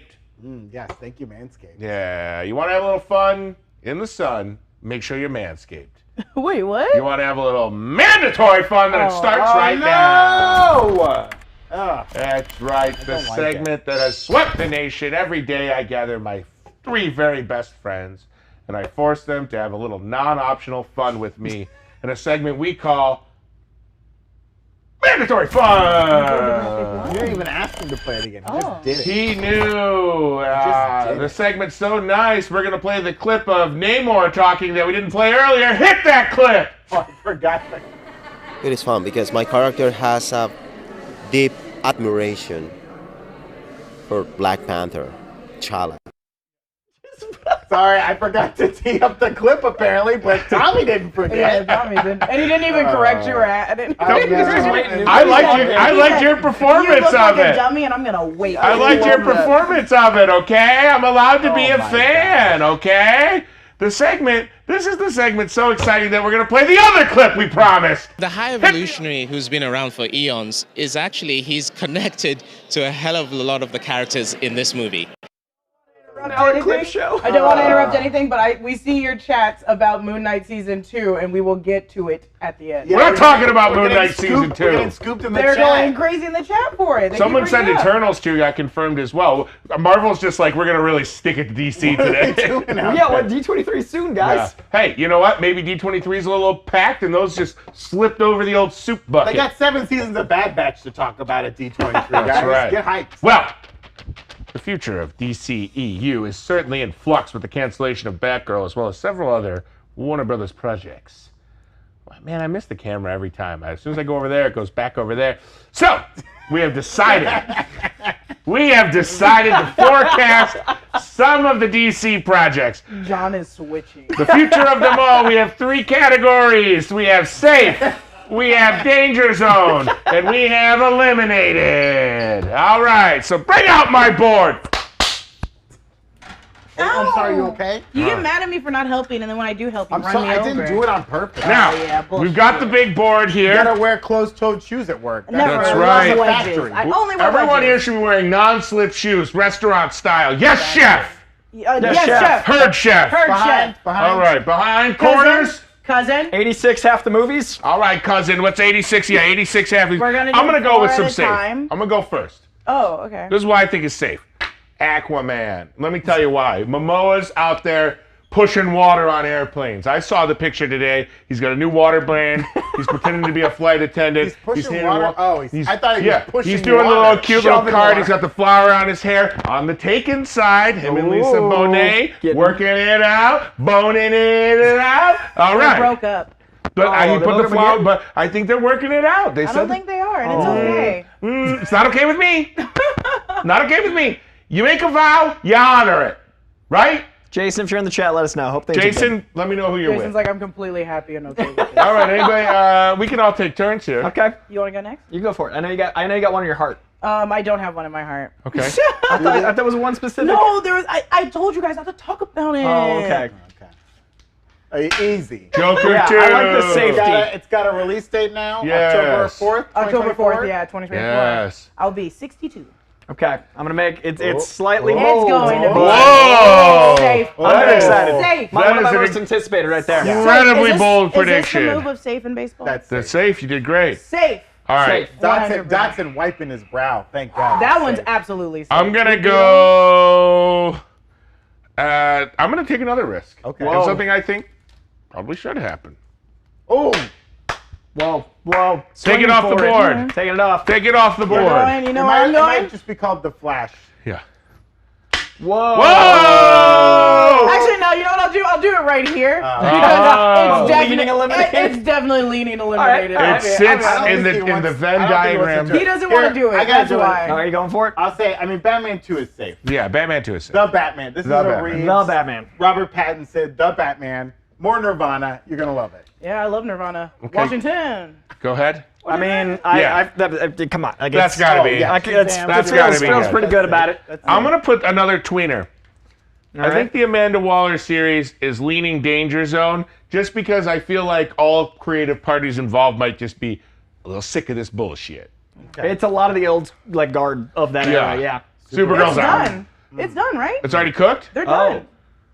Yes, thank you, Manscaped. Yeah, you want to have a little fun in the sun, make sure you're Manscaped. Wait, what? You want to have a little mandatory fun, then it starts Oh, right now. no! Ugh. That's right, the don't like segment that has swept the nation. Every day I gather my 3 very best friends, and I force them to have a little non-optional fun with me in a segment we call Mandatory Fun. You didn't even ask him to play it again. He Oh. just did it. He knew. did The it. segment's so nice, we're going to play the clip of Namor talking that we didn't play earlier. Hit that clip! Oh, I forgot that. It is fun because my character has a deep admiration for Black Panther, T'Challa. Sorry, I forgot to tee up the clip apparently, but Tommy didn't Yeah, forget. Tommy didn't. And he didn't even correct you or add it. I know. I liked your You performance look like of a it. dummy, and I'm gonna wait. I liked your performance of it, okay? I'm allowed to be Oh a my fan, okay? This is the segment so exciting that we're going to play the other clip we promised. The High Evolutionary, who's been around for eons, is actually, he's connected to a hell of a lot of the characters in this movie. Clip show. I don't want to interrupt anything, but we see your chats about Moon Knight Season 2, and we will get to it at the end. Yeah, We're not talking about we're Moon getting Knight Season 2. We're getting scooped in the They're chat. going crazy in the chat for it. They Someone keep said bringing it up. Eternals 2 got confirmed as well. Marvel's just like, we're going to really stick it to DC What are they today. doing out Yeah, there? what D23 soon, Yeah. guys. Hey, you know what? Maybe D23 is a little packed and those just slipped over the old soup They bucket. got 7 seasons of Bad Batch to talk about at D23, guys. That's right. Get hyped. Well, the future of DCEU is certainly in flux with the cancellation of Batgirl as well as several other Warner Brothers projects. Man, I miss the camera every time. As soon as I go over there, it goes back over there. So, we have decided to forecast some of the DC projects. John is switching. The future of them all, we have 3 categories. We have safe, we have danger zone, and we have eliminated. All right, so bring out my board. I'm sorry, you okay? You get mad at me for not helping, and then when I do help, you I'm run sorry, me I over. didn't do it on purpose. Now, yeah, bullshit. we've got the big board You here. gotta wear closed-toed shoes at work. Never. That's I right. love Factory. wedges. I only wear Everyone wedges. here should be wearing non-slip shoes, restaurant style. Yes, chef. Yes, chef. chef. Heard, chef. Heard, Behind, chef. behind. All right, behind Cousin. corners. Cousin. 86 half the movies. All right, cousin. What's 86? Yeah, 86 half. We're gonna do I'm gonna go 4 with at some a safe. time. I'm gonna go first. Oh, okay. This is why I think it's safe. Aquaman. Let me tell you why. Momoa's out there pushing water on airplanes. I saw the picture today. He's got a new water brand. He's pretending to be a flight attendant. He's pushing handing water? wa- Oh, I thought he was pushing He's doing water. a little cute little Shoving card. water. He's got the flower on his hair. On the Taken side, him and Lisa Ooh. Bonet Getting- working it out, boning it out. All They right. broke up. But Oh, he they put broke the up flower, again? but I think they're working it out. They I said don't think they are, and it's okay. It's not okay with me. Not okay with me. You make a vow, you honor it. Right? Jason, if you're in the chat, let us know. Hope things are good. Jason, let me know who you're Jason's with. like, I'm completely happy and okay with it. All right, anybody, we can all take turns here. Okay, You want to go next? you go for it. I know you got one in your heart. I don't have one in my heart. Okay. I thought there was one specific. No, there was. I told you guys not to talk about it. Oh, okay. Easy. Joker Yeah, 2. I like the safety. It's got a release date now. Yes. October 4th. October 4th, yeah, 2024. Yes. I'll be 62. Okay, I'm gonna make it's slightly It's bold. going to be Whoa! safe. I'm That is- excited. Safe. One That of my is an most anticipated right there. Yeah. Incredibly Is this- bold Is this prediction. the move of safe in baseball? That's That's safe. safe. You did great. safe. All right. Safe. Dodson, 100%. Dodson wiping his brow. Thank God. That That's one's safe. absolutely safe. I'm gonna go. I'm gonna take another risk. Okay. And Whoa. something I think probably should happen. Oh, Whoa. Take Swinging it off the for it. board. Taking it off. Take it off the You're board. going, you know where I'm it going? might just be called the Flash. Yeah. Whoa. Whoa! Actually, no. You know what I'll do? I'll do it right here Oh. because Leaning eliminated? it's definitely leaning eliminated. All right. It Okay, sits I don't in think he the wants- Venn I don't think he wants to diagram. do it. He doesn't want to Here, do it. I gotta That's do it. why. Are you going for it? I'll say, Batman 2 is safe. Yeah, Batman 2 is safe. The Batman. This The is a Batman. Reeves. The Batman. Robert Pattinson, The Batman. More Nirvana. You're gonna love it. Yeah, I love Nirvana. Okay. Washington. Go ahead. I mean, Yeah. come on. Like, That's it's- gotta oh, be. yeah. That's feels, gotta be feels good. pretty good about it. I'm gonna put another tweener. All I right. think the Amanda Waller series is leaning danger zone just because I feel like all creative parties involved might just be a little sick of this bullshit. It's a lot of the old guard of that Yeah. era. Yeah. Supergirl's It's out. done. It's done, right? It's already cooked? They're done.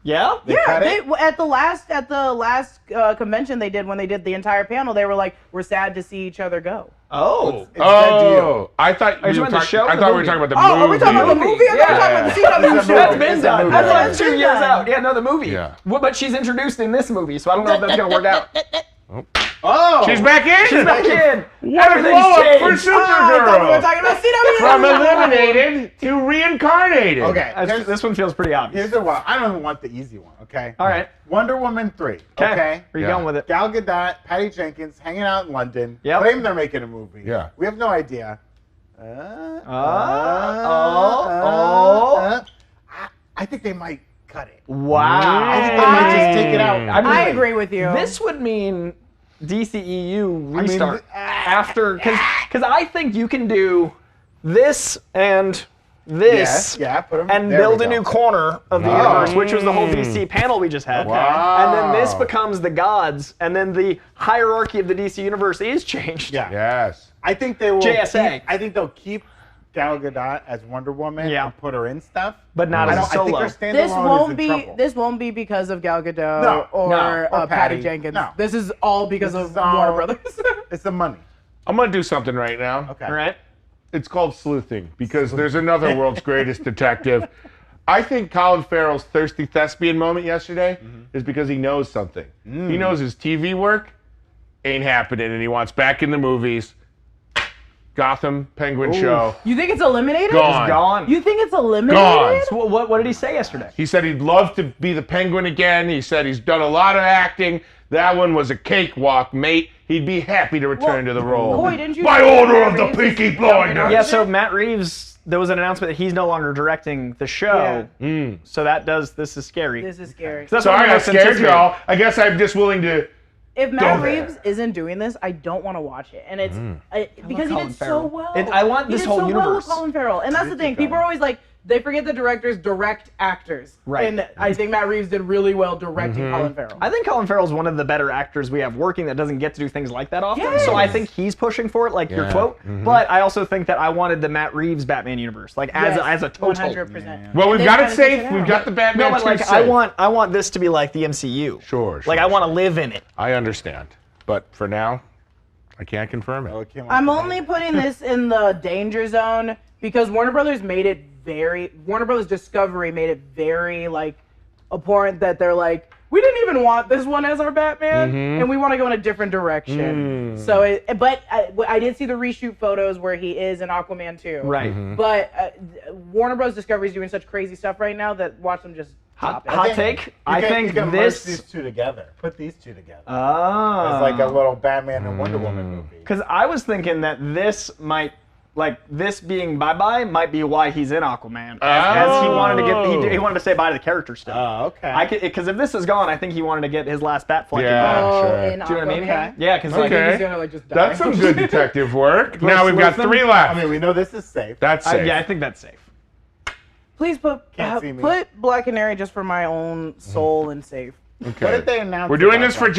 Yeah. Yeah, cut they, it? at the last convention they did when they did the entire panel, they were like, "We're sad to see each other go." Oh. It's dead to you. Oh, I thought Are you we were talking about the show or I the thought we were movie? talking about the Oh, movie. are we talking about the movie? I thought we were talking about the CW show. That's been done. That's That's 2 been years done. out. Yeah, no, the movie. Yeah. Well, but she's introduced in this movie, so I don't know if that's gonna work out. Oh, She's back in. She's back in. What a Everything's blow up for changed. Oh, I thought we were Supergirl. talking about CW. From eliminated to reincarnated. Okay, This one feels pretty obvious. here's the one. I don't even want the easy one. Okay. All right. Wonder Woman 3. Okay. Where you Yeah. going with it? Gal Gadot, Patty Jenkins, hanging out in London. Yep. Claim they're making a movie. Yeah. We have no idea. I think they might cut it. Wow. I think they might just take it out. I agree with you. This would mean DCEU I mean, restart after, because I think you can do this and this Yeah, put 'em- and there we build a go. new corner of the universe, which was the whole DC panel we just had. Wow. And then this becomes the gods, and then the hierarchy of the DC universe is changed. Yeah. Yes. I think they will. JSA. I think they'll keep Gal Gadot as Wonder Woman Yeah. and put her in stuff. But not I as a don't. I think solo. her standalone this is won't in be trouble. this won't be because of Gal Gadot No, or, or Patty Patty. Jenkins. No. This is all because This of is all- Warner Brothers. It's the money. I'm going to do something right now. Okay. All right. It's called sleuthing because there's another world's greatest detective. I think Colin Farrell's thirsty thespian moment yesterday is because he knows something. He knows his TV work ain't happening and he wants back in the movies. Gotham Penguin show. You think it's eliminated? Gone. Gone. You think it's eliminated? Gone. So what did he say yesterday? He said he'd love to be the Penguin again. He said he's done a lot of acting. That one was a cakewalk, mate. He'd be happy to return to the role. Boy, didn't you By say order Matt of the Reeves Peaky is Blinders. Yeah, so Matt Reeves, there was an announcement that he's no longer directing the show. So this is scary. This is scary. That's Sorry, what I I'm scared anticipating. y'all. I guess I'm just willing to. If Matt Go there. Reeves isn't doing this, I don't want to watch it, and it's because he Colin did Farrell. so well. I want He this did whole so well with universe. Colin Farrell, and that's the thing. People are always like, they forget the directors direct actors, Right. And I think Matt Reeves did really well directing Colin Farrell. I think Colin Farrell's one of the better actors we have working that doesn't get to do things like that often. Yes. So I think he's pushing for it, like your Yeah. quote. But I also think that I wanted the Matt Reeves Batman universe, like as a total. 100%. Well, we've And got they it kinda safe. took it We've out. got the Batman No, but 2 like safe. I want this to be like the MCU. Sure. Like I want to live in it. I understand, but for now, I can't confirm it. Oh, it came out I'm today. only putting this in the danger zone because Warner Brothers Discovery made it very like abhorrent that they're like, we didn't even want this one as our Batman, and we want to go in a different direction. So, but I did see the reshoot photos where he is in Aquaman 2. Right. But Warner Bros. Discovery is doing such crazy stuff right now that watch them just top it. Hot take. I think you can merge this. these two together. Put these two together. Ah. It's like a little Batman and Wonder Woman movie. Because I was thinking that this might, like this being bye-bye, might be why he's in Aquaman. As he wanted to get, he wanted to say bye to the character still. Oh, okay. Because if this is gone, I think he wanted to get his last bat flight. Yeah. Oh, sure. in Do you know what I mean? Aquaman? Yeah, because like, Okay. He's gonna like just die. That's some good detective work. Now we've got listen. 3 left. I mean, we know this is safe. That's safe. yeah, I think that's safe. Please put Can't see me. Black Canary just for my own soul and safe. Okay. What did they announce? We're doing about this for that?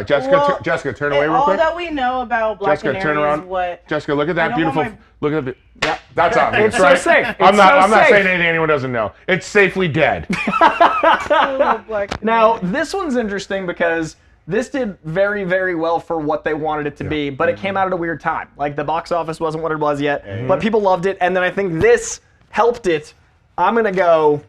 Jessica. Jessica, turn away real All quick. that we know about Black Jessica, Canary turn around. is what. Jessica, look at that I don't beautiful. want Look at the. Yeah, that's obvious, It's so right? safe. I'm It's not. so I'm not safe. saying anything anyone doesn't know. It's safely dead. Black Now, this one's interesting because this did very, very well for what they wanted it to be, but it came out at a weird time. Like, the box office wasn't what it was yet, but people loved it, and then I think this helped it. I'm going to go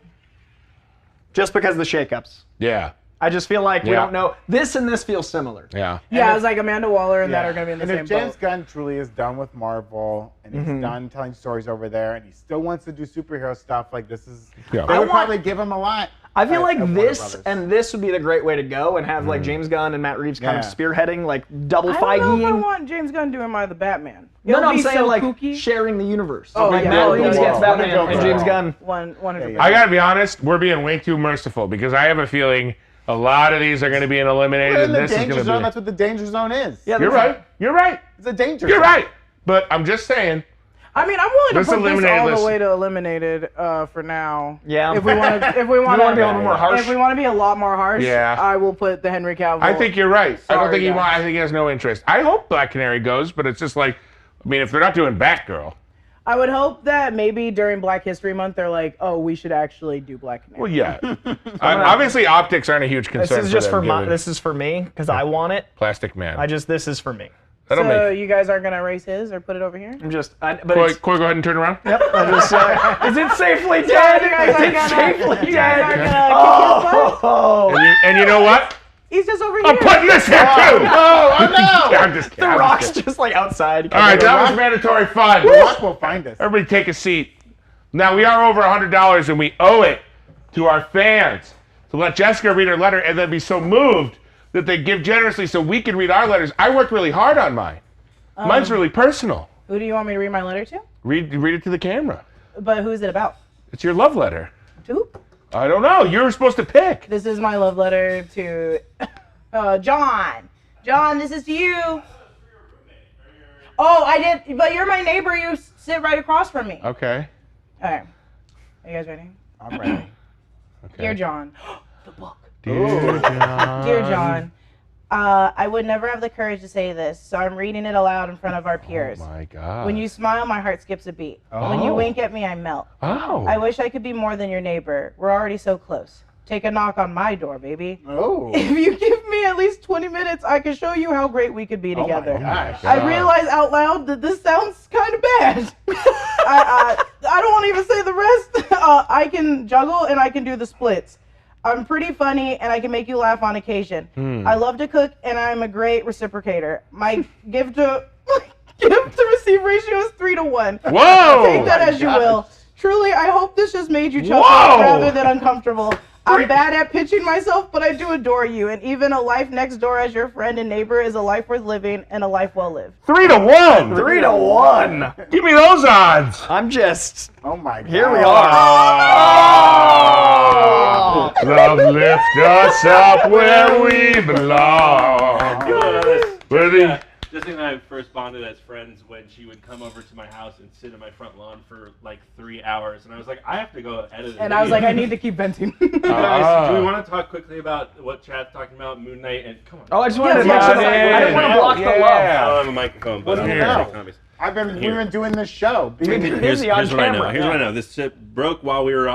just because of the shakeups. Yeah. I just feel like we Yeah. don't know. This and this feel similar. Yeah. Yeah, I was like Amanda Waller and that are going to be in the and same if James boat. Gunn truly is done with Marvel and he's done telling stories over there and he still wants to do superhero stuff, like this is, Yeah. they I would want- probably give him a lot. I feel like of Warner this Brothers. and this would be the great way to go and have like James Gunn and Matt Reeves kind of Yeah. spearheading, like double I don't know if I Feige. want James Gunn doing my the Batman. No, It'll I'm be saying so like kooky. sharing the universe. Oh, like yeah. Matt Oh, yeah, Reeves yeah. gets Batman Wanna go and for James it. Gunn. 100%. I gotta be honest. We're being way too merciful because I have a feeling a lot of these are going to be eliminated. We're in And the this is danger going zone. to That's what the danger zone is. Yeah, be. You're right. You're right. It's a danger You're zone. right. But I'm just saying. I mean, I'm willing Let's to put this eliminate all this. the way to eliminated for now. Yeah. If we want to, if we want wanna be a little more harsh? if we want to be a lot more harsh, Yeah. I will put the Henry Cavill. I think you're right. I don't Sorry, think he guys. wants. I think he has no interest. I hope Black Canary goes, but it's just like, I mean, if they're not doing Batgirl, I would hope that maybe during Black History Month they're like, oh, we should actually do Black Canary. well, yeah. Obviously, optics aren't a huge concern. This is just for them, my, given this is for me because I want it. Plastic Man. This is for me. That'll So make. you guys aren't gonna erase his or put it over here? I'm just, but Corey, it's, go ahead and turn around. yep. I just, is it safely dead? You guys Is are it gonna, safely you guys are dead? gonna kick his butt? Oh, And you know what? He's just over I'm here. putting this here too. Oh, no! I'm just kidding. the I'm just rock's kidding. just like outside. All right, that was mandatory fun. The Rock will find us. Everybody take a seat. Now, we are over $100, and we owe it to our fans to let Jessica read her letter and then be so moved that they give generously so we can read our letters. I worked really hard on mine. Mine's really personal. Who do you want me to read my letter to? Read it to the camera. But who's it about? It's your love letter. To who? I don't know. You're supposed to pick. This is my love letter to John. John, this is to you. Oh, I did, but you're my neighbor. You sit right across from me. Okay. All right. Are you guys ready? I'm ready. Okay. Dear John. The book. Dear John. Dear John. I would never have the courage to say this, so I'm reading it aloud in front of our peers. Oh my God. When you smile, my heart skips a beat. When you Oh. wink at me, I melt. Oh. I wish I could be more than your neighbor. We're already so close. Take a knock on my door, baby. Oh. If you give me at least 20 minutes, I can show you how great we could be together. gosh. I realize out loud that this sounds kind of bad. I don't want to even say the rest. I can juggle and I can do the splits. I'm pretty funny and I can make you laugh on occasion. I love to cook and I'm a great reciprocator. My gift to Gift to receive ratio is 3-1. Whoa! Take that as you will. Truly, I hope this just made you chuckle Whoa! rather than uncomfortable. I'm bad at pitching myself, but I do adore you. And even a life next door as your friend and neighbor is a life worth living and a life well lived. 3-1. 3-1. Give me those odds. I'm just. Oh my God. Here we are. Oh. Love lift us up where we belong. Where the Jessica and I first bonded as friends when she would come over to my house and sit in my front lawn for like 3 hours, and I was like, I have to go edit it. And I was like, I need to keep venting. Guys, do we want to talk quickly about what Chad's talking about, Moon Knight, and come on. Oh, I just wanted to Yes, mention yes, I didn't want to block the love. I don't have a microphone, but What do you I'm know? gonna take copies. We've been doing this show. Here's Busy on what I know. camera. Here's what I know. This shit broke while we were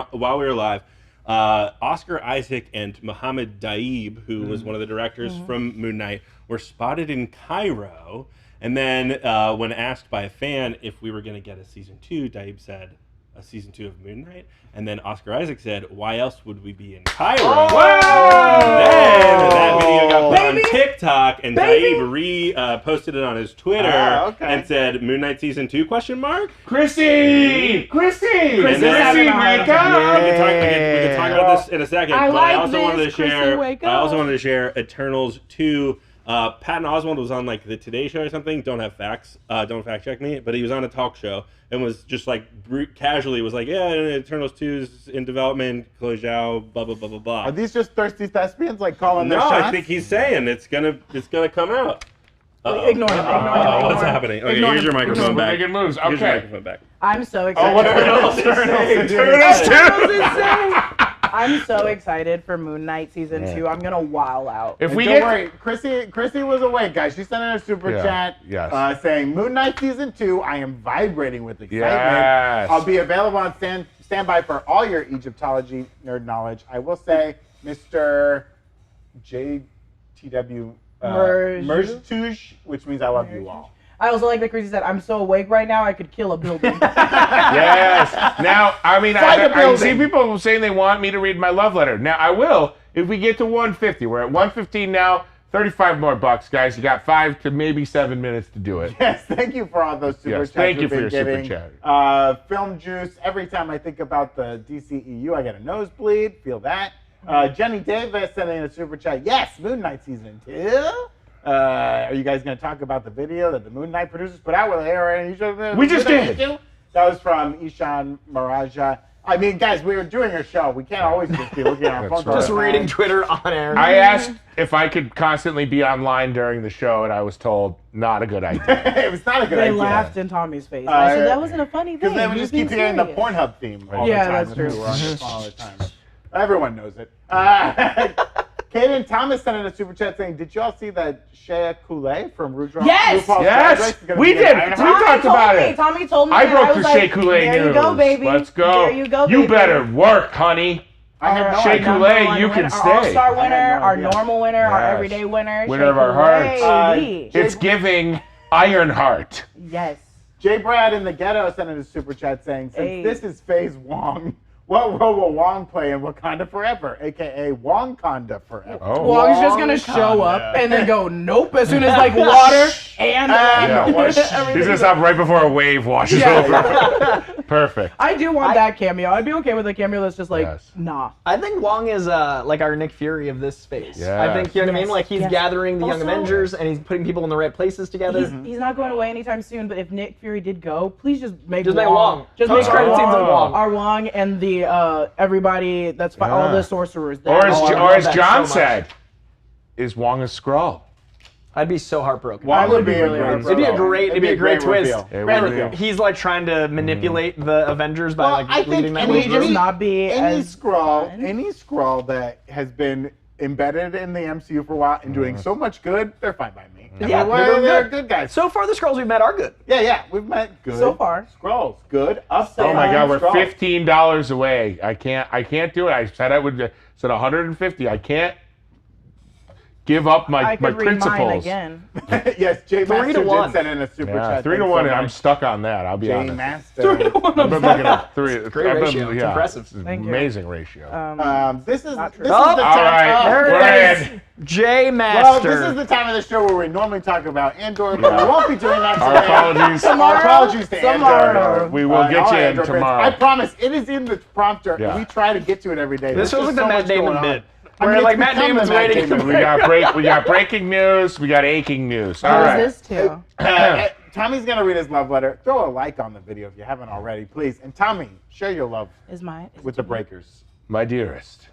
live. Oscar Isaac and Mohammed Daib, who was one of the directors from Moon Knight, were spotted in Cairo. And then when asked by a fan if we were going to get a season 2, Daib said a season 2 of Moon Knight. And then Oscar Isaac said, why else would we be in Cairo? Oh! Then that video got put on Baby! TikTok, and Baby! Daib posted it on his Twitter okay. and said, Moon Knight season 2, question mark? Chrissy, And then- wake We up! can talk about this in a second, I but like I also wanted to this, Chrissy, share. wake I also up. wanted to share Eternals 2. Patton Oswalt was on like the Today Show or something. Don't have facts. Don't fact check me. But he was on a talk show and was just like casually was like, yeah, Eternals 2 is in development. Chloe Zhao, blah blah blah blah blah. Are these just thirsty thespians like calling their No, shots? I think he's saying it's gonna come out. Ignore him. What's happening? Okay, Ignore here's your him. microphone We're back. making moves. Here's your Okay. microphone back. I'm so excited. Oh, what are Eternals 2. I'm so excited for Moon Knight season 2. I'm gonna wow out. If we Don't get worry, Chrissy was awake, guys. She sent in a super Yeah, chat yes. saying, Moon Knight Season 2, I am vibrating with excitement. Yes. I'll be available on standby for all your Egyptology nerd knowledge. I will say, Mr. JTW Merge, which means I love you all. I also like that Chrissy said, I'm so awake right now, I could kill a building. Yes. Now, I mean, Fight a I see building. people saying they want me to read my love letter. Now, I will if we get to 150. We're at 115 now. 35 more bucks, guys. You got 5 to maybe 7 minutes to do it. Yes, thank you for all those super Yes, chats. thank you we've for been your super getting. chat. Film juice. Every time I think about the DCEU, I get a nosebleed. Feel that. Jenny Davis sending a super chat. Yes, Moon Knight season 2. Are you guys going to talk about the video that the Moon Knight producers put out? We just did. That was from Ishan Maraja. I mean, guys, we were doing a show. We can't always just be looking at our phones. all Just the reading time. Twitter on air. I asked if I could constantly be online during the show, and I was told not a good idea. It was not a good They idea. laughed in Tommy's face. I said, that wasn't a funny thing. Because they would He just was keep being hearing the serious." Pornhub theme all Yeah, the time. that's true. when we were on the phone all the time. Everyone knows it. Kaden Thomas sent in a super chat saying, did y'all see that Shea Coulee from RuPaul's Yes! Drag Yes! Race is gonna We be in did! Ironheart? We talked about it. Tommy told me. I and broke was the like, Shea Coulee news. There you go, baby. Let's go. There you go, baby. You better work, honey. I had no Shea idea. Coulee, you can Our stay. all-star winner, I had no our idea. normal winner, our Yes. everyday winner. Winner Shea of our hearts. Coulee. It's giving Ironheart. Yes. Jay Brad in the ghetto sent in a super chat saying, since Hey. this is Phase Wong, what role will Wong play in Wakanda Forever, a.k.a. Wongkonda Forever? Oh. Wong's just gonna show up and then go nope as soon as like water and Yeah. He's gonna stop right before a wave washes over. Perfect. I do want that cameo. I'd be okay with a cameo that's just like Yes. nah. I think Wong is like our Nick Fury of this space. Yes. I think, you know what I mean? Yes. Like, he's Yes. gathering the Young Also- Avengers, and he's putting people in the right places together. He's not going away anytime soon. But if Nick Fury did go, please just make Just make Wong. Just make Post-credit scenes of Wong. Our Wong and the everybody that's all the sorcerers. Or as, Oh, I or love as that John so much. said, is Wong a Skrull? I'd be so heartbroken. Wong would be a really great heartbroken. It'd be a reveal. great, it'd be a great twist. reveal. It Great would. reveal. He's like trying to manipulate the Avengers by Well, like I think leading them. any- into just any- not be any as scroll, fun. any scroll that has been embedded in the MCU for a while and doing so much good, they're fine by me. Yeah, they're they're good guys. So far, the Skrulls we've met are good. Yeah, we've met good. So far. Scrolls, good. Up. Oh my God, we're Scrolls. $15 away. I can't do it. I said I would. Said 150. I can't give up I my could read mine principles. again. Yes, J 3 Master to 1. did send in a super Yeah, chat. 3 to Thanks 1. so I'm much. stuck on that. I'll be J honest. Master. I've been looking at 3. Great ratio. It's impressive. It's an Thank you. amazing ratio. This is Not true. the Oh, time. all right. There We're it in. is. J Master. Well, this is the time of the show where we normally talk about Andor, but we won't be doing that Our today. apologies. Our apologies to Tomorrow. Andor. We will get all you in Andor fans. tomorrow. I promise. It is in the prompter, Yeah. and we try to get to it every day. This There's feels like just the so Matt much Damon going on. bit. I Where mean, like it's Matt become the Damon's Matt waiting. Damon We got breaking news. We got aching news. All What right. is this too? Tommy's going to read his love letter. Throw a like on the video if you haven't already, please. And Tommy, share your love Is mine? with the Breakers. My dearest,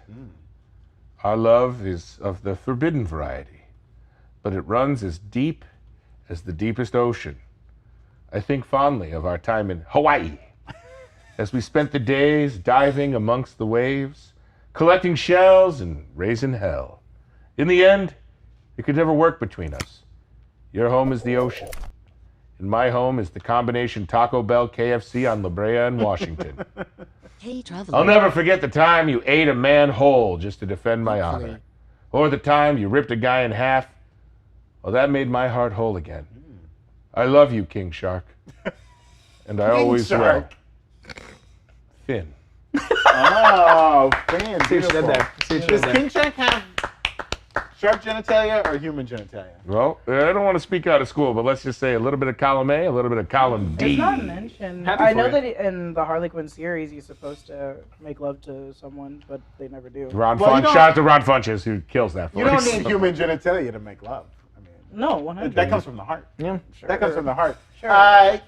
our love is of the forbidden variety, but it runs as deep as the deepest ocean. I think fondly of our time in Hawaii, as we spent the days diving amongst the waves, collecting shells and raising hell. In the end, it could never work between us. Your home is the ocean, and my home is the combination Taco Bell KFC on La Brea in Washington. Hey, traveler. I'll never forget the time you ate a man whole just to defend my honor. Or the time you ripped a guy in half. Well, that made my heart whole again. I love you, King Shark. And I always Shark. will. Finn. Oh, Finn, See what you did beautiful. there. See what you Does did there. King Shark have shark genitalia or human genitalia? Well, I don't want to speak out of school, but let's just say a little bit of column A, a little bit of column D. It's not mentioned. Happy I for know you. that in the Harley Quinn series, he's supposed to make love to someone, but they never do. Ron Well, you Funch, don't- shout out to Ron Funches who kills that for You don't us. need human genitalia to make love. I mean, No, 100. that comes from the heart. Yeah. That comes from the heart. Sure.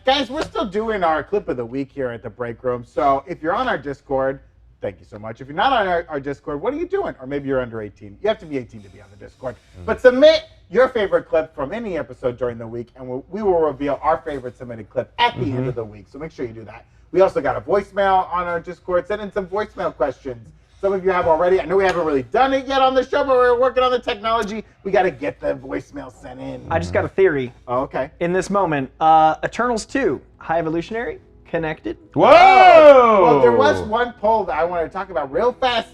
Guys, we're still doing our clip of the week here at the Break Room. So if you're on our Discord, thank you so much. If you're not on our Discord, what are you doing? Or maybe you're under 18. You have to be 18 to be on the Discord. But submit your favorite clip from any episode during the week, and we will reveal our favorite submitted clip at the end of the week. So make sure you do that. We also got a voicemail on our Discord. Send in some voicemail questions. Some of you have already. I know we haven't really done it yet on the show, but we're working on the technology. We got to get the voicemail sent in. I just got a theory. Oh, okay. In this moment, Eternals 2, High Evolutionary, connected. Whoa! Well, there was one poll that I wanted to talk about real fast.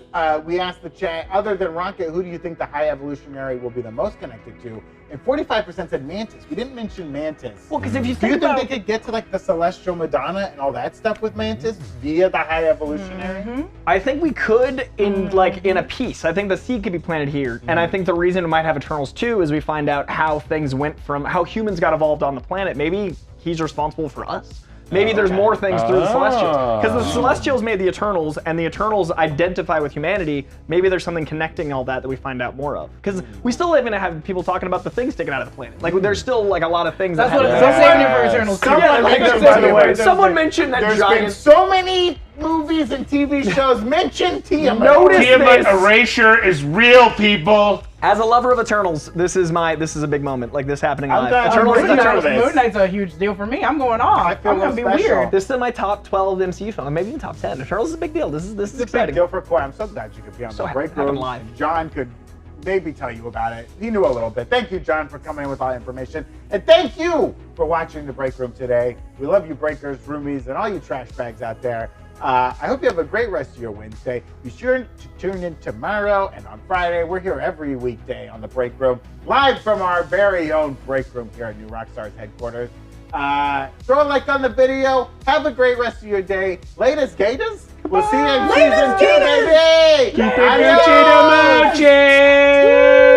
We asked the chat, other than Rocket, who do you think the High Evolutionary will be the most connected to? And 45% said Mantis. We didn't mention Mantis. Well, because if you Do you think about think they could get to like the Celestial Madonna and all that stuff with Mantis via the High Evolutionary? I think we could in a piece. I think the seed could be planted here. And I think the reason we might have Eternals 2 is we find out how things went from how humans got evolved on the planet. Maybe he's responsible for us. Maybe there's more things through the Celestials. Because the Celestials made the Eternals, and the Eternals identify with humanity. Maybe there's something connecting all that we find out more of. Because we still even have people talking about the things sticking out of the planet. Like, there's still like a lot of things That's that what happen. it's saving it for Eternals. Someone like, mentioned, by the by the way, way, someone mentioned that There's giant. been so many movies and TV shows mention Tiamat. Notice Tiamat this. erasure is real, people. As a lover of Eternals, this is a big moment. Like this happening I'm live. glad Eternals you're is bringing Eternals. this. Moon Knight's a huge deal for me. I'm going off. I feel I'm gonna be special. weird. This is in my top 12 MCU film, maybe even top 10. Eternals is a big deal. This is It's a big exciting. deal for Koi. I'm so glad you could be on So the Break happen Room. live. John could maybe tell you about it. He knew a little bit. Thank you, John, for coming in with all the information. And thank you for watching the Break Room today. We love you, breakers, roomies, and all you trash bags out there. I hope you have a great rest of your Wednesday. Be sure to tune in tomorrow and on Friday. We're here every weekday on the Break Room, live from our very own Break Room here at New Rockstars headquarters. Throw a like on the video. Have a great rest of your day. Latest Gators. We'll see you in season 2, baby. Keep it Gucci to Moochie.